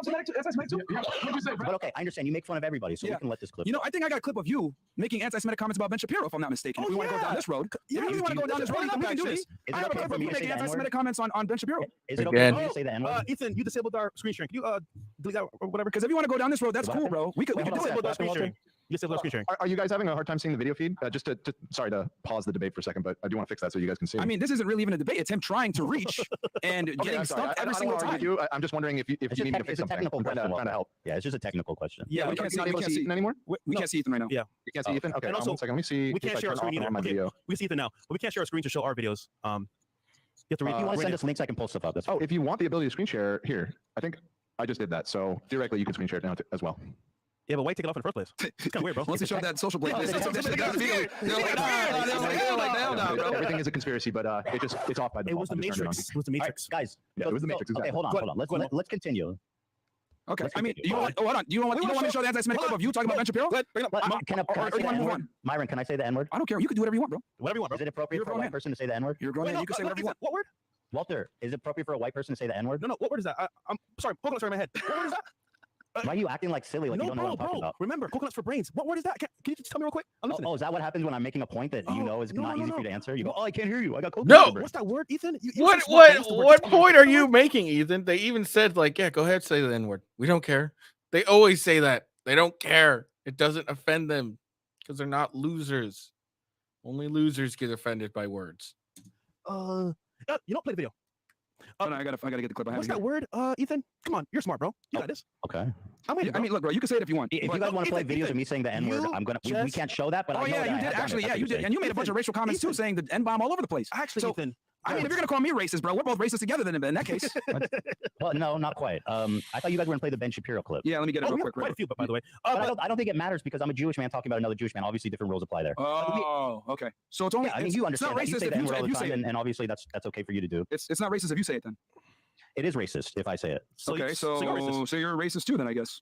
you say, bro? But okay, I understand. You make fun of everybody, so we can let this clip. You know, I think I got a clip of you making anti-Semitic comments about Ben Shapiro, if I'm not mistaken. If we want to go down this road, if you want to go down this road, we can do this. I have a clip of you making anti-Semitic comments on Ben Shapiro. Is it okay for me to say the N-word? Ethan, you disabled our screen sharing. Can you delete that or whatever? Because if you want to go down this road, that's cool, bro. We can disable our screen sharing. You disabled our screen sharing. Are you guys having a hard time seeing the video feed? Sorry to pause the debate for a second, but I do want to fix that so you guys can see. I mean, this isn't really even a debate. It's him trying to reach and getting stuck every single time. I'm just wondering if you need me to fix something. Technical question. Trying to help. Yeah, it's just a technical question. Yeah, we can't see Ethan anymore. We can't see Ethan right now. Yeah, you can't see Ethan. Okay, one second. Let me see. We can't share our screen either. We can see Ethan now, but we can't share our screen to show our videos. You have to read. If you want to send us links, I can pull stuff up. That's if you want the ability to screen share here, I think I just did that. So theoretically, you can screen share it now as well. Yeah, but why take it off in the first place? It's kind of weird, bro. Once you show that social blade, everything is a conspiracy, but it's off by the. It was the Matrix. It was the Matrix, guys. Yeah, it was the Matrix. Okay, hold on. Let's continue. Okay, I mean, you want me to show the anti-Semitic clip of you talking about Ben Shapiro? Myron, can I say the N-word? I don't care. You can do whatever you want, bro. Whatever you want, bro. Is it appropriate for a white person to say the N-word? You're a grown man. You can say whatever you want. What word? Walter, is it appropriate for a white person to say the N-word? No. What word is that? I'm sorry. Coconut's right in my head. What word is that? Why are you acting like silly? Like you don't know what I'm talking about? Remember, coconuts for brains. What word is that? Can you just tell me real quick? I'm listening. Oh, is that what happens when I'm making a point that you know is not easy for you to answer? You go, oh, I can't hear you. I got coconut. No. What's that word, Ethan? What point are you making, Ethan? They even said, like, yeah, go ahead, say the N-word. We don't care. They always say that. They don't care. It doesn't offend them because they're not losers. Only losers get offended by words. You don't play the video. I gotta get the clip. What's that word, Ethan? Come on, you're smart, bro. You got this. Okay. I mean, look, bro. You can say it if you want. If you guys want to play videos of me saying the N-word, I'm gonna. We can't show that, but oh yeah, you did actually. Yeah, you did, and you made a bunch of racial comments too, saying the N-bomb all over the place. Actually, Ethan. I mean, if you're gonna call me racist, bro, we're both racist together. Then in that case. Well, no, not quite. I thought you guys were gonna play the Ben Shapiro clip. Yeah, let me get it real quick. Quite a few, but by the way, I don't think it matters because I'm a Jewish man talking about another Jewish man. Obviously, different rules apply there. Oh, okay. So it's only. Yeah, I mean, you understand. It's not racist you say the N-word all if the you time, say it. and obviously that's okay for you to do. It's not racist if you say it then. It is racist if I say it. Okay, so you're a racist too, then I guess.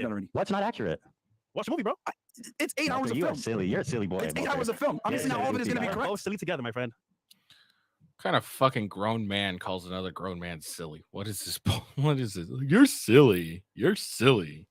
that already. What's not accurate? Watch the movie, bro. It's 8 hours of You are film. silly. You're a silly boy. It's 8 Walter. hours of film. Obviously, Yeah, not all of it is going to be yeah. We're correct. both silly together, my friend. Kind of fucking grown man calls another grown man silly. What is this? What is this? You're silly. You're silly.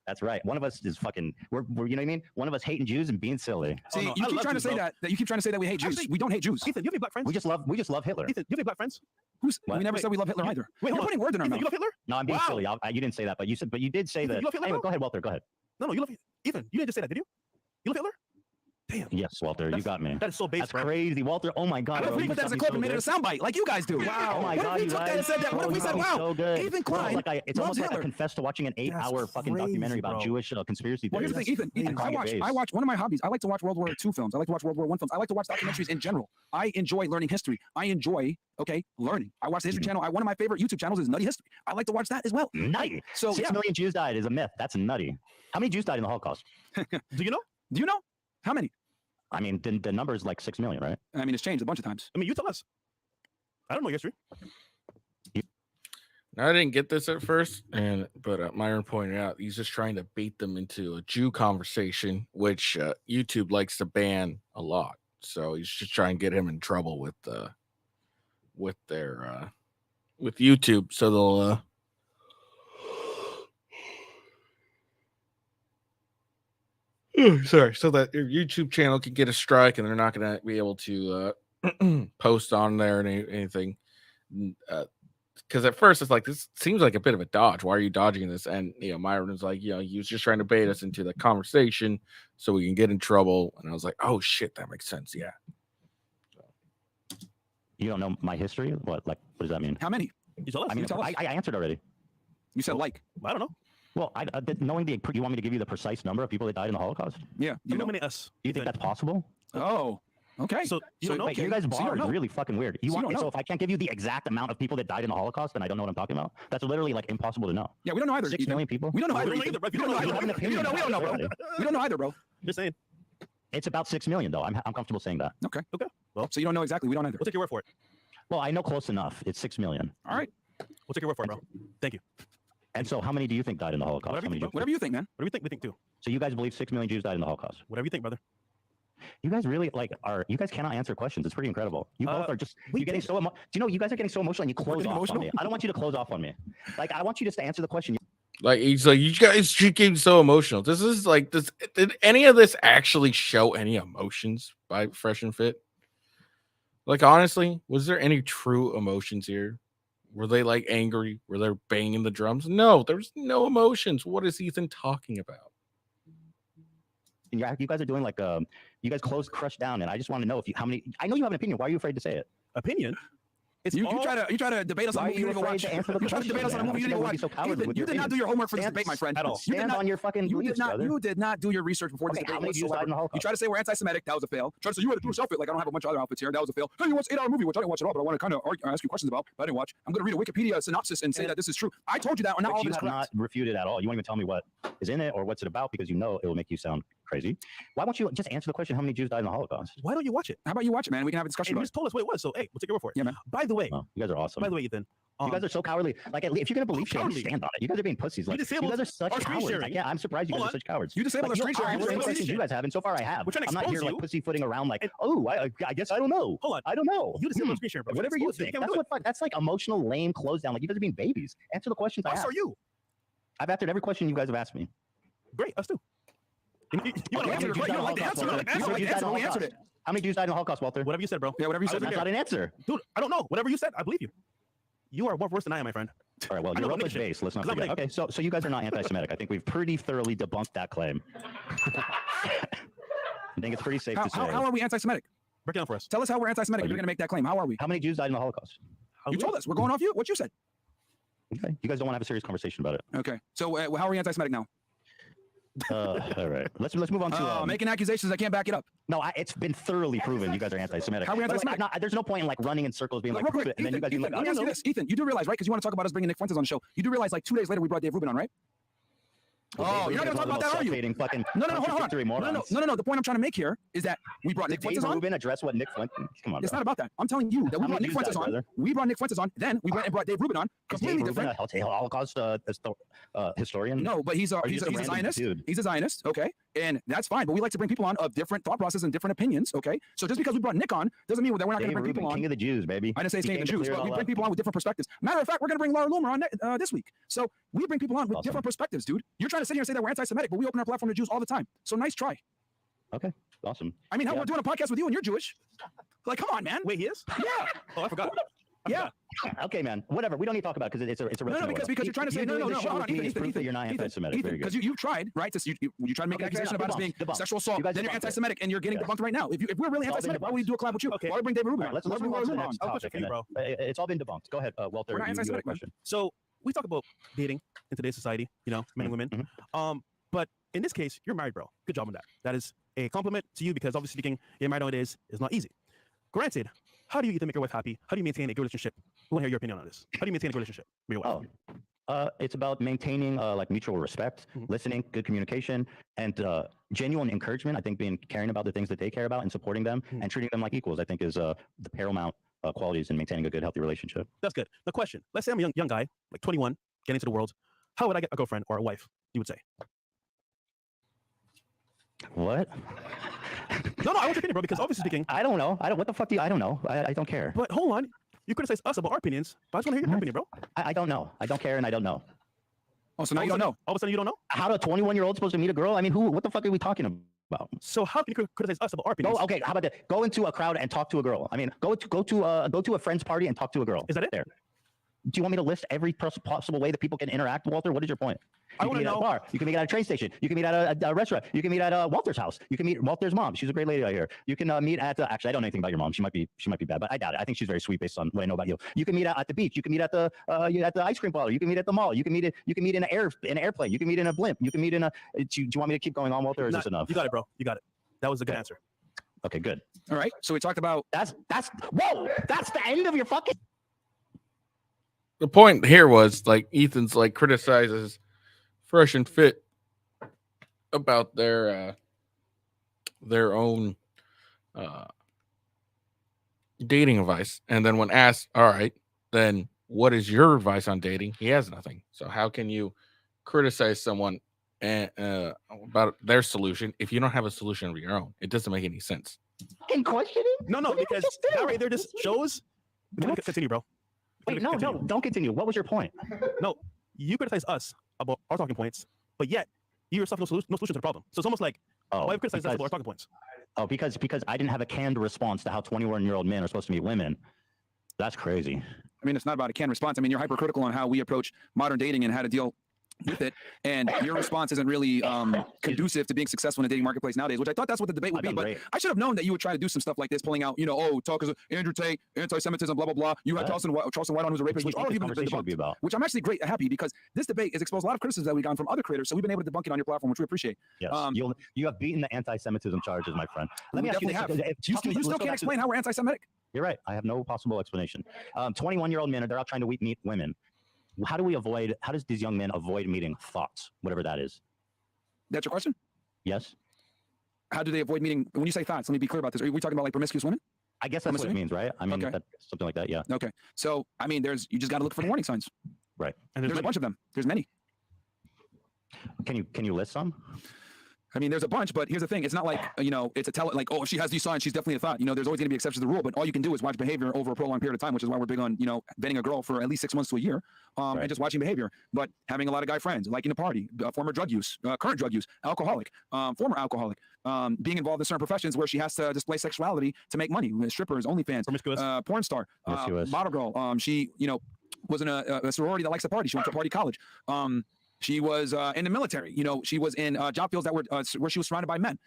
That's right. One of us is fucking. We're you know what I mean? One of us hating Jews and being silly. See, no, you I keep love trying to Jews, say bro. that you keep trying to say that we hate Jews. Actually- We don't hate Jews. Ethan, you have any black friends? We just love Hitler. Ethan, you have any black friends? We What? never Wait, said we love Hitler you- either. wait, You're hold on. putting words in our Ethan, mouth. you love Hitler? No, I'm being Wow. silly. You didn't say that, but you did say Ethan, that. you love Hitler, Anyway, bro? go ahead, Walter. Go ahead. No, you love Ethan. You didn't just say that, did you? You love Hitler? Damn. Yes, Walter, you That's- got me. That is so base, That's bro. crazy, Walter. Oh my God. What if bro, we you put that as a got me clip so and made it a good. soundbite like you guys do? Wow. Oh my What God, if we you took that and guys. said that? What if Bro, we you said, got me wow, so good. Ethan Bro, Klein it's loves almost like I Hitler? confessed to watching an 8-hour fucking crazy, documentary about bro. Jewish conspiracy Well, theories. here's the thing, Ethan. crazy. I watch one of my hobbies. I like to watch World War II films. I like to watch World War I films. I like to watch documentaries in general. I enjoy learning history. I enjoy learning. I watch the History Channel. One of my favorite YouTube channels is Nutty History. I like to watch that as well. Nutty. So 6 million Jews died is a myth. That's nutty. How many Jews died in the Holocaust? Do you know? Do you know how many? I mean, the number is like 6 million, right? I mean, it's changed a bunch of times. I mean, you tell us. I don't know your history. I didn't get this at first, but Myron pointed out he's just trying to bait them into a Jew conversation, which YouTube likes to ban a lot. So he's just trying to get him in trouble with YouTube, so they'll so that your YouTube channel can get a strike, and they're not going to be able to post on there and anything. Because at first it's like, this seems like a bit of a dodge. Why are you dodging this? And Myron was like, he was just trying to bait us into the conversation so we can get in trouble. And I was like, oh shit, that makes sense. Yeah. You don't know my history? What does that mean? How many? You tell us. I mean, tell us. I answered already. You said I don't know. Well, knowing you want me to give you the precise number of people that died in the Holocaust? Yeah. You know. Illuminate us. Do you think that's possible? Oh, okay. So you don't know? Wait, you guys' So you bar don't is know. really fucking weird. So you don't So know. if I can't give you the exact amount of people that died in the Holocaust, then I don't know what I'm talking about. That's literally like impossible to know. Yeah, we don't know either. 6 Ethan. million people. We don't know We either. don't know Ethan. either, bro. We don't know You either. have an We opinion don't know. We don't know, bro. already. We don't know either, bro. Just saying. It's about 6 million, though. I'm comfortable saying that. Okay. Okay. Well, So you don't know exactly. We don't either. we'll take your word for it. Well, I know close enough. It's 6 million. All right. We'll take your word for it, bro. Thank you. And so, how many do you think died in the Holocaust? Whatever How you many think, Jews? Whatever you think, man. What do we think? We think too. So you guys believe 6 million Jews died in the Holocaust? Whatever you think, brother. You guys really you guys cannot answer questions. It's pretty incredible. You both are just you're getting so do you know you guys are getting so emotional and you close getting off emotional? on me. I don't want you to close off on me. Like I want you just to answer the question. Like he's like, you guys keep getting so emotional. This is like this. Did any of this actually show any emotions by Fresh and Fit? Like honestly, was there any true emotions here? Were they like angry? Were they banging the drums? No, there's no emotions. What is Ethan talking about? And you guys are doing like you guys closed Crush down, and I just want to know how many. I know you have an opinion. Why are you afraid to say it? Opinion. It's You all- try to debate us on Why a are movie you you didn't go afraid watch. to answer the You try to debate us on a movie you didn't go watch. so cowardly Ethan, with you your did not do your homework for this Stand- debate, my friend. at all. You did Stand not. on your fucking You beliefs, did not. brother. You did not do your research before this Okay, how debate many Jews died in the whatsoever. You Holocaust? try to say we're anti-Semitic. That was a fail. Try to say you had a Jewish outfit. Like I don't have a bunch of other outfits here. That was a fail. Hey, you watched 8-hour movie, which I didn't watch at all, but I want to kind of ask you questions about. But I didn't watch. I'm going to read a Wikipedia synopsis and say that this is true. I told you that. Not all Which of you it is have not correct. refuted at all. You won't even tell me what is in it or what's it about because you know it will make you sound crazy. Why won't you just answer the question? How many Jews died in the Holocaust? Why don't you watch it? How about you watch it, man? We can have a Hey, discussion you about just told us what it was. So hey, we'll take your word for it. Yeah, man. By the way, Well, you guys are awesome. by the way, Ethan. You guys are so cowardly. Like, if you're gonna believe shit, cowardly. stand on it. You guys are being pussies. Like, you disabled guys are such our screen cowards. sharing. Like, yeah, I'm surprised you guys Hold are such cowards. You disabled our screen sharing. I'm You're saying saying questions you guys have, and so far I have. We're trying to I'm not here expose like you. pussyfooting around like, oh, I guess I don't know. Hold on. I don't know. You disabled screen share, bro. Whatever you Expose it. think. can't That's do it. that's like emotional, lame, close down. Like you guys are being babies. Answer the questions I Us have. or you? I've answered every question you guys have asked me. Great. Us too. You Okay, want to answer the question. You don't like the answer. Walter? You don't like the answer. We answered it. How many Jews died in the Holocaust, Walter? Whatever you said, bro. Yeah, whatever you said. That's not an answer. Dude, I don't know. Whatever you said, I believe you. You are more worse than I am, my friend. All right, well, I know, you're but open make it- base. Let's not Because I'm forget. Okay, so you guys are not anti-Semitic. I think we've pretty thoroughly debunked that claim. I think it's pretty safe to say. How are we anti-Semitic? Break it down for us. Tell us how we're anti-Semitic. Oh, If you're going to make that claim. How are we? How many Jews died in the Holocaust? You told us. We're going off you. What you said. Okay, you guys don't want to have a serious conversation about it. Okay. So how are we anti-Semitic now? All right, let's move on to Making accusations. I can't back it up. No, it's been thoroughly proven you guys are anti-Semitic. How are we But, like, anti-Semitic? there's no point in like running in circles, being like, Real prove quick, it, and then you guys being like, Ethan, I let me don't ask you know. this. Ethan, you do realize, right? Because you want to talk about us bringing Nick Fuentes on the show. You do realize, like 2 days later, we brought Dave Rubin on, right? Oh, you're not gonna talk about that, are you? Fucking No, hold on. contradictory morons. No. The point I'm trying to make here is that we brought Nick Did Dave Fuentes on. Rubin address what Nick Fuentes? Come on, It's bro. not about that. I'm telling you that we How brought many Nick views Fuentes that, on. brother? We brought Nick Fuentes on. Then we went and brought Dave Rubin on. Is Completely Dave Rubin different. a Holocaust historian? No, but he's a Or you just a random Zionist. dude? He's a Zionist, okay, and that's fine. But we like to bring people on of different thought processes and different opinions, okay. So just because we brought Nick on doesn't mean that we're not going Dave to bring Rubin, people on. king of the Jews, baby. I didn't say it's He King of the came to Jews, clear but it we all bring up. people on with different perspectives. Matter of fact, we're going to bring Laura Loomer on this week. So we bring people on with Awesome. different perspectives, dude. You're trying to sit here and say that we're anti-Semitic, but we open our platform to Jews all the time. So nice try. Okay, awesome. I mean, hell, Yeah. we're doing a podcast with you and you're Jewish. Like, come on, man. Wait, he is? Yeah. Oh, I forgot. Yeah. Okay, man. Whatever. We don't need to talk about it because it's a No, relative because order. you're trying to say You no. doing this show Hold with on, me is Ethan, proof that you're not anti-Semitic. Very because good. you tried, right? You tried to make an Okay, accusation about us being debunked. sexual assault. You guys Then you're debunked it. anti-Semitic, and you're getting Yeah. debunked right now. If we're really It's all been anti-Semitic, why would we do a collab with you? Okay. Why would we bring David All Rubin? right, let's Why would we move bring on to the Rubin next on? I'll topic. check you, bro. It's all been debunked. Go ahead, Walter. We're not you had a anti-Semitic, man. question. So we talk about dating in today's society, you know, men and women. But in this case, you're married, bro. Good job on that. That is a compliment to you because obviously speaking, getting married nowadays is not easy. Granted, how do you either make your wife happy? How do you maintain a good relationship? We want to hear your opinion on this. How do you maintain a good relationship with your wife? It's about maintaining like mutual respect, listening, good communication, and genuine encouragement. I think being caring about the things that they care about and supporting them and treating them like equals, I think is the paramount qualities in maintaining a good, healthy relationship. That's good. The question, let's say I'm a young guy, like 21, getting into the world. How would I get a girlfriend or a wife, you would say? What? No, I want your opinion, bro, because obviously speaking. I don't know. What the fuck do you? I don't know. I don't care. But hold on. You criticize us about our opinions, but I just want to hear your opinion, bro. I don't know. I don't care and I don't know. Oh, so now you don't know. All of a sudden you don't know? How do a 21-year-old supposed to meet a girl? I mean, what the fuck are we talking about? So how can you criticize us about our opinions? Okay, how about that? Go into a crowd and talk to a girl. I mean, go to a friend's party and talk to a girl. Is that it? There. Do you want me to list every possible way that people can interact, Walter? What is your point? I You can wanna meet at a know- bar. You can meet at a train station. You can meet at a restaurant. You can meet at Walter's house. You can meet Walter's mom. She's a great lady out here. You can meet at actually I don't know anything about your mom. She might be bad, but I doubt it. I think she's very sweet based on what I know about you. You can meet at the beach. You can meet at the ice cream parlor. You can meet at the mall. You can meet in an airplane. You can meet in a blimp. You can meet in a. Do you want me to keep going on, Walter, or is this enough? You got it, bro. You got it. That was a good answer. Okay, good. All right. So we talked about That's whoa. That's the end of your fucking. The point here was like Ethan's like criticizes Fresh and Fit about their own dating advice, and then when asked, all right, then what is your advice on dating? He has nothing. So how can you criticize someone about their solution if you don't have a solution of your own? It doesn't make any sense. Fucking questioning? No, What did I because just do? that right there just shows. Continue, bro. Wait, no, don't continue. What was your point? No, you criticize us about our talking points, but yet you yourself no solution to the problem. So it's almost like why you criticize us about our talking points? Oh, because I didn't have a canned response to how 21-year-old men are supposed to meet women. That's crazy. I mean, it's not about a canned response. I mean, you're hypercritical on how we approach modern dating and how to deal with it. And your response isn't really conducive to being successful in the dating marketplace nowadays, which I thought that's what the debate would be. But I should have known that you would try to do some stuff like this, pulling out, talk as Andrew Tate, anti-Semitism, blah, blah, blah. You had Charleston White on, who's a rapist, which all of you have been debunked, which I'm actually happy because this debate has exposed a lot of criticism that we've gotten from other creators. So we've been able to debunk it on your platform, which we appreciate. Yes, you have beaten the anti-Semitism charges, my friend. Let me ask you this. You still can't explain how we're anti-Semitic. You're right. I have no possible explanation. 21-year-old men, they're out trying to meet women. How does these young men avoid meeting thoughts, whatever that is? That's your question? Yes. How do they avoid meeting? When you say thoughts, let me be clear about this. Are we talking about like promiscuous women? I guess that's what it means, right? I mean, Okay. that's something like that, yeah. Okay. So, I mean, you just got to look for the warning signs. Right. And there's a bunch of them. There's many. Can you list some? I mean, there's a bunch, but here's the thing. It's not like, it's if she has these signs, she's definitely a thought. There's always going to be exceptions to the rule, but all you can do is watch behavior over a prolonged period of time, which is why we're big on, vetting a girl for at least 6 months to a year and just watching behavior. But having a lot of guy friends, liking to party, former drug use, current drug use, alcoholic, former alcoholic, being involved in certain professions where she has to display sexuality to make money, strippers, OnlyFans, porn star, model girl. She, was in a sorority that likes to party. She went to party college. She was in the military. She was in job fields that were where she was surrounded by men.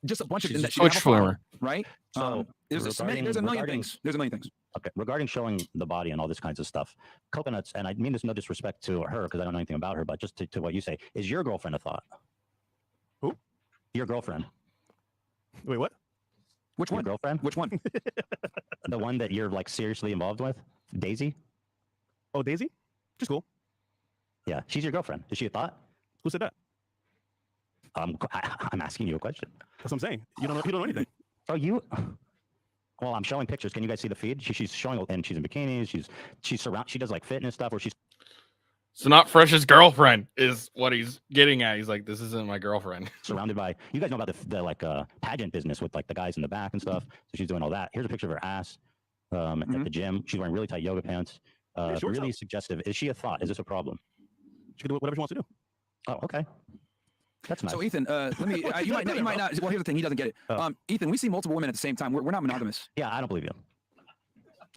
Just a bunch of things that she Twitch swimmer, right? So there's a million things. There's a million things. Okay, regarding showing the body and all this kinds of stuff, coconuts, and I mean this no disrespect to her because I don't know anything about her, but just to what you say, is your girlfriend a thought? Who? Your girlfriend. Wait, what? Which one? Your girlfriend? Which one? The one that you're like seriously involved with, Daisy. Oh, Daisy? She's cool. Yeah, she's your girlfriend. Is she a thought? Who said that? I'm asking you a question. That's what I'm saying. You don't know anything. Oh, you. Well, I'm showing pictures. Can you guys see the feed? She's showing, and she's in bikinis. She's surrounded. She does like fitness stuff where she's. So not Fresh's girlfriend is what he's getting at. He's like, this isn't my girlfriend. Surrounded by, you guys know about the like pageant business with like the guys in the back and stuff. So she's doing all that. Here's a picture of her ass at the gym. She's wearing really tight yoga pants. Really suggestive. Is she a thought? Is this a problem? She can do whatever she wants to do. Oh, okay. That's nice. So Ethan, let me. You might not. Well, here's the thing. He doesn't get it. Ethan, we see multiple women at the same time. We're not monogamous. Yeah, I don't believe you.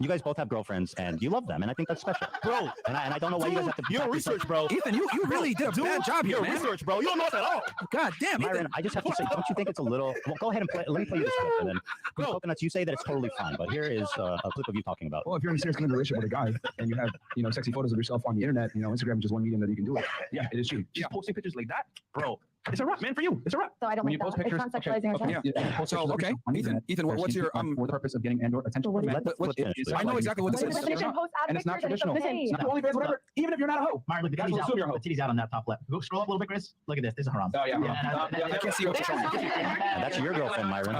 You guys both have girlfriends and you love them, and I think that's special, bro. And I don't know why you guys have to. Your research, bro. Ethan, you really did a bad job here, Your man. research, bro. You don't know it at all. God damn, Myron, I just have to say, don't you think it's a little? Well, go ahead and play. Let me play you this clip, and then Coconuts, you say that it's totally fine, but here is a clip of you talking about. Well, if you're in a serious committed relationship with a guy and you have, sexy photos of yourself on the internet, Instagram is just one medium that you can do it. Yeah, it is cheating. She's posting pictures like that, bro. It's a wrap, man. For you, it's a wrap. So I don't When like you post that. pictures, It's not sexualizing ourselves. Yeah. So okay, Ethan, what's your for the purpose of getting and/or attention? I know exactly what this is. And it's not traditional. It's not OnlyFans, whatever. Even if you're not a hoe. Myron, look, the titty's out on that top left. Go scroll up a little bit, Chris. Look at this. This is haram. Oh yeah. I can't see what you're showing. And that's your girlfriend, Myron.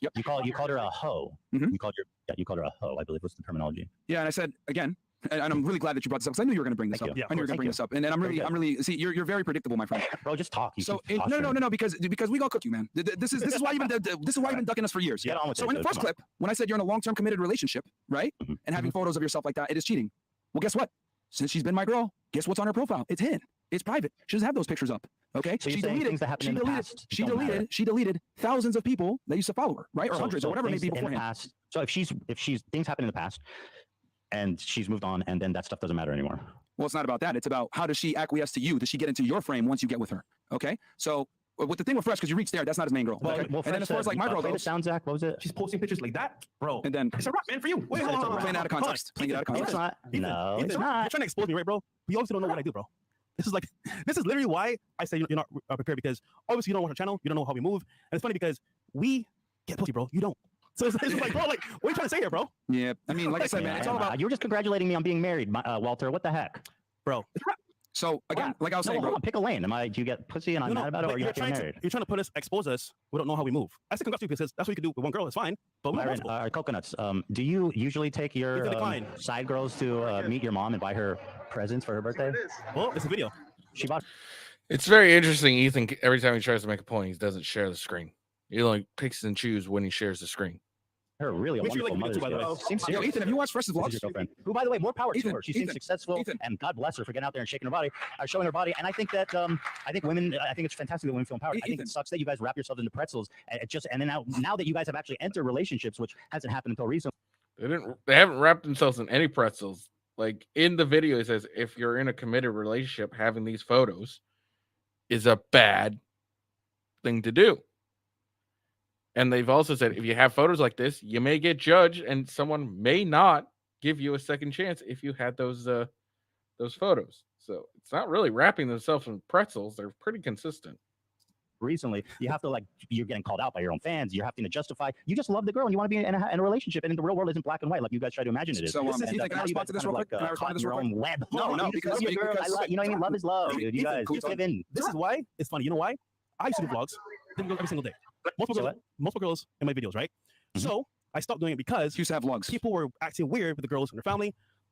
Yep. You called her a hoe. Mhm. You called her a hoe. I believe was the terminology. Yeah, and I said again, and I'm really glad that you brought this up because I knew you were going to bring this Thank up. you. I knew you were going to bring this up, and I'm really. See, you're very predictable, my friend. Bro, just talk. So no, because we gonna cook you, man. This is why you've been ducking us for years. Get on with So it, in the dude. first Come on. clip, when I said you're in a long-term committed relationship, right, and having photos of yourself like that, it is cheating. Well, guess what? Since she's been my girl, guess what's on her profile? It's hidden. It's private. She doesn't have those pictures up. Okay. So you're saying things that happened in the past don't matter. She deleted thousands of people that used to follow her, right, or hundreds, or whatever it may things be in the beforehand. past. So if she's things happen in the past, and she's moved on, and then that stuff doesn't matter anymore. Well, it's not about that. It's about how does she acquiesce to you? Does she get into your frame once you get with her? Okay. So with the thing with Fresh, because you reached there, that's not his main girl. Okay? Well, And then as far as like my girl play the goes, sound, Zach. What was it? She's posting pictures like that, bro. and then It's a wrap, man. For you. Wait, hold on. playing out of context. Playing it out of No, context. it's not. No, it's You're not. trying to expose me, right, bro? You obviously don't know what I do, bro. This is literally why I say you're not prepared, because obviously you don't watch our channel, you don't know how we move, and it's funny because we get pussy, bro. You don't. So it's like, bro, like, what are you trying to say here, bro? Yeah, I mean, like I said, man, it's all about. You were just congratulating me on being married, Walter. What the heck? Bro, So again, like I was No, saying, hold bro. on, pick a lane. Do you get pussy and I'm mad about it, or you're not getting married? You're trying to put us, expose us. We don't know how we move. I say congrats to you because that's what you can do with one girl. It's fine, but we don't Myron, multiple. Coconuts. Do you usually take your decline. side girls to meet your mom and buy her presents for her birthday? Well, it's a video. She bought. It's very interesting. Ethan, every time he tries to make a point, he doesn't share the screen. He only picks and chooses when he shares the screen. Her really a Make sure you wonderful like the mother. video too, by the way. Seems Yo, serious. Ethan, have you watched Fresh's This is vlogs? your girlfriend. Who, by the way, more power Ethan, to her. She seems Ethan, successful, Ethan. and God bless her for getting out there and shaking her body, showing her body. And I think that I think it's fantastic that women feel empowered. I think Ethan. it sucks that you guys wrap yourselves into pretzels. And then now that you guys have actually entered relationships, which hasn't happened until recently. They haven't wrapped themselves in any pretzels. Like in the video, it says if you're in a committed relationship, having these photos is a bad thing to do. And they've also said if you have photos like this, you may get judged, and someone may not give you a second chance if you had those photos. So it's not really wrapping themselves in pretzels. They're pretty consistent. Recently, you have to you're getting called out by your own fans. You're having to justify. You just love the girl and you want to be in a relationship, and the real world isn't black and white like you guys try to imagine it is. So, And Ethan, can I now you respond guys to this kind real of, quick? Can I respond caught to this in real your own web. No, you just because- love your girl. because- You know what I mean? Love is love, dude. You Ethan, guys cool, just live in. This is why it's funny. You know why? I used to do vlogs every single day. Multiple girls in my videos, right? So I stopped doing it because used to have vlogs. people were acting weird with the girls and their family.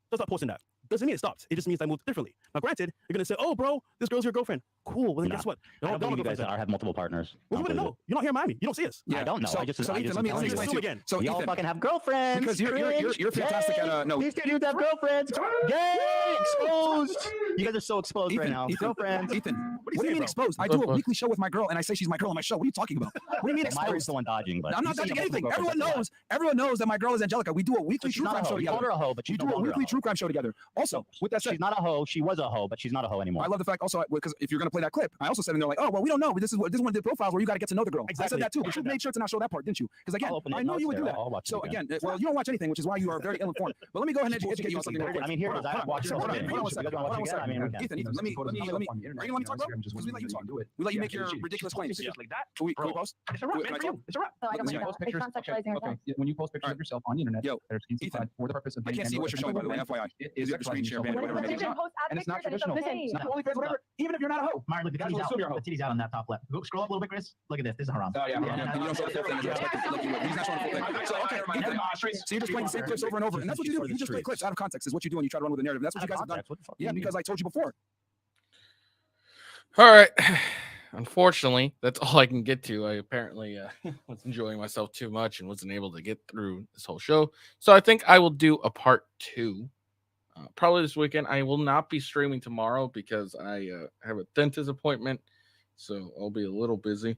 So I stopped posting that. Doesn't mean it stopped. It just means I moved differently. Now, granted, you're gonna say, "Oh, bro, this girl's your girlfriend." Cool. Well, then guess what? I don't believe you guys have multiple partners. Well, we wouldn't know. You're not here in Miami. You don't see us. I don't know. So, I just Ethan, let me assume explain to you. again. So y'all Ethan, fucking have girlfriends. because you're fantastic at no. These two dudes have girlfriends. Yay! Exposed. You guys are so exposed right now. Girlfriends. Ethan, what do you saying, mean bro? exposed? I do a weekly show with my girl, and I say she's my girl on my show. What are you talking about? What do you mean Myron's exposed? the one dodging, but I'm not you say dodging you have anything. multiple girlfriends. Everyone knows that my girl is Angelica. We do a weekly So she's true not crime a show hoe. You called together. her a hoe, but We she's do no a longer weekly a hoe. true crime show together. Also, with that said, She's not a hoe. She was a hoe, but she's not a hoe anymore. I love the fact also because if you're gonna play that clip, I also said in there like, oh well, we don't know. This is one of the profiles where you got to get to know the girl. I said Exactly. that too, but you made sure to not show that part, didn't you? Because again, I'll open it. I know No, you would it's do there. that. I'll watch it So again. again, well, you don't watch anything, which is why you are very ill informed. But let me go ahead and educate you on something real quick. I mean, here it is. I watch it. Hold on You guys one wanna watch it second. again? I mean, we can. Ethan, let me talk, bro. Instagram just Because we let you wouldn't talk. do it. We let you Yeah, make your she- ridiculous Posting claims. pictures like that, Can we bro. post? It's a wrap, Can man, I for talk? you. It's a wrap. So I don't When like you that. post It's pictures, not sexualizing okay, ourselves. when you post pictures of yourself on the internet, Yo, that are Ethan, inside for the purpose of I can't see what you're showing, by the way, FYI. It Is is it the screen sexualizing share yourself ban? on Whatever the it is. internet. And it's not traditional. It's It's only whatever, even if you're not a hoe. Marley, the That's titty's what out. assume you're a hoe. The titty's out on that top left. Go, scroll up a little bit, Chris. Look at this. This is haram. Oh, yeah, Yeah, and you don't show the full thing. He's not showing the full thing. So, okay, Ethan, so you're just playing the same clips over and over. And that's what you do. You just play clips out of context is what you do, and you try to run with the narrative. That's what you guys have done. What the fuck? Yeah, because I told you before. All right. Unfortunately, that's all I can get to. I apparently was enjoying myself too much and wasn't able to get through this whole show. So I think I will do a part 2. Probably this weekend. I will not be streaming tomorrow because I have a dentist appointment. So I'll be a little busy.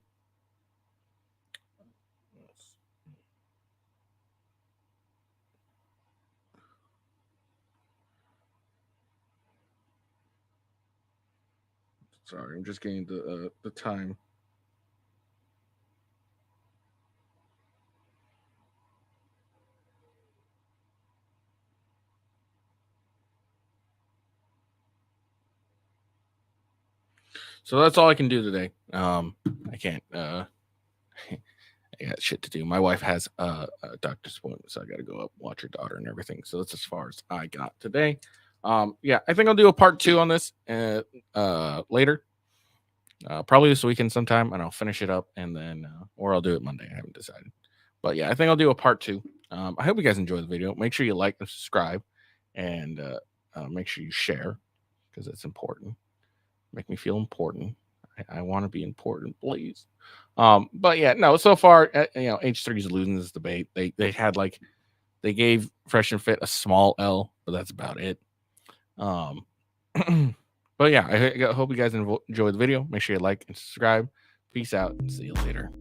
Sorry, I'm just getting the time. So that's all I can do today. I can't. I got shit to do. My wife has a doctor's appointment, so I got to go up, watch her daughter, and everything. So that's as far as I got today. Yeah, I think I'll do a part 2 on this later. Probably this weekend sometime, and I'll finish it up, and then or I'll do it Monday. I haven't decided, but yeah, I think I'll do a part 2. I hope you guys enjoy the video. Make sure you like and subscribe, and make sure you share because it's important. Make me feel important. I want to be important, please. But yeah, no. So far, H3 is losing this debate. They had they gave Fresh and Fit a small L, but that's about it. But yeah, I hope you guys enjoy the video. Make sure you like and subscribe. Peace out and see you later.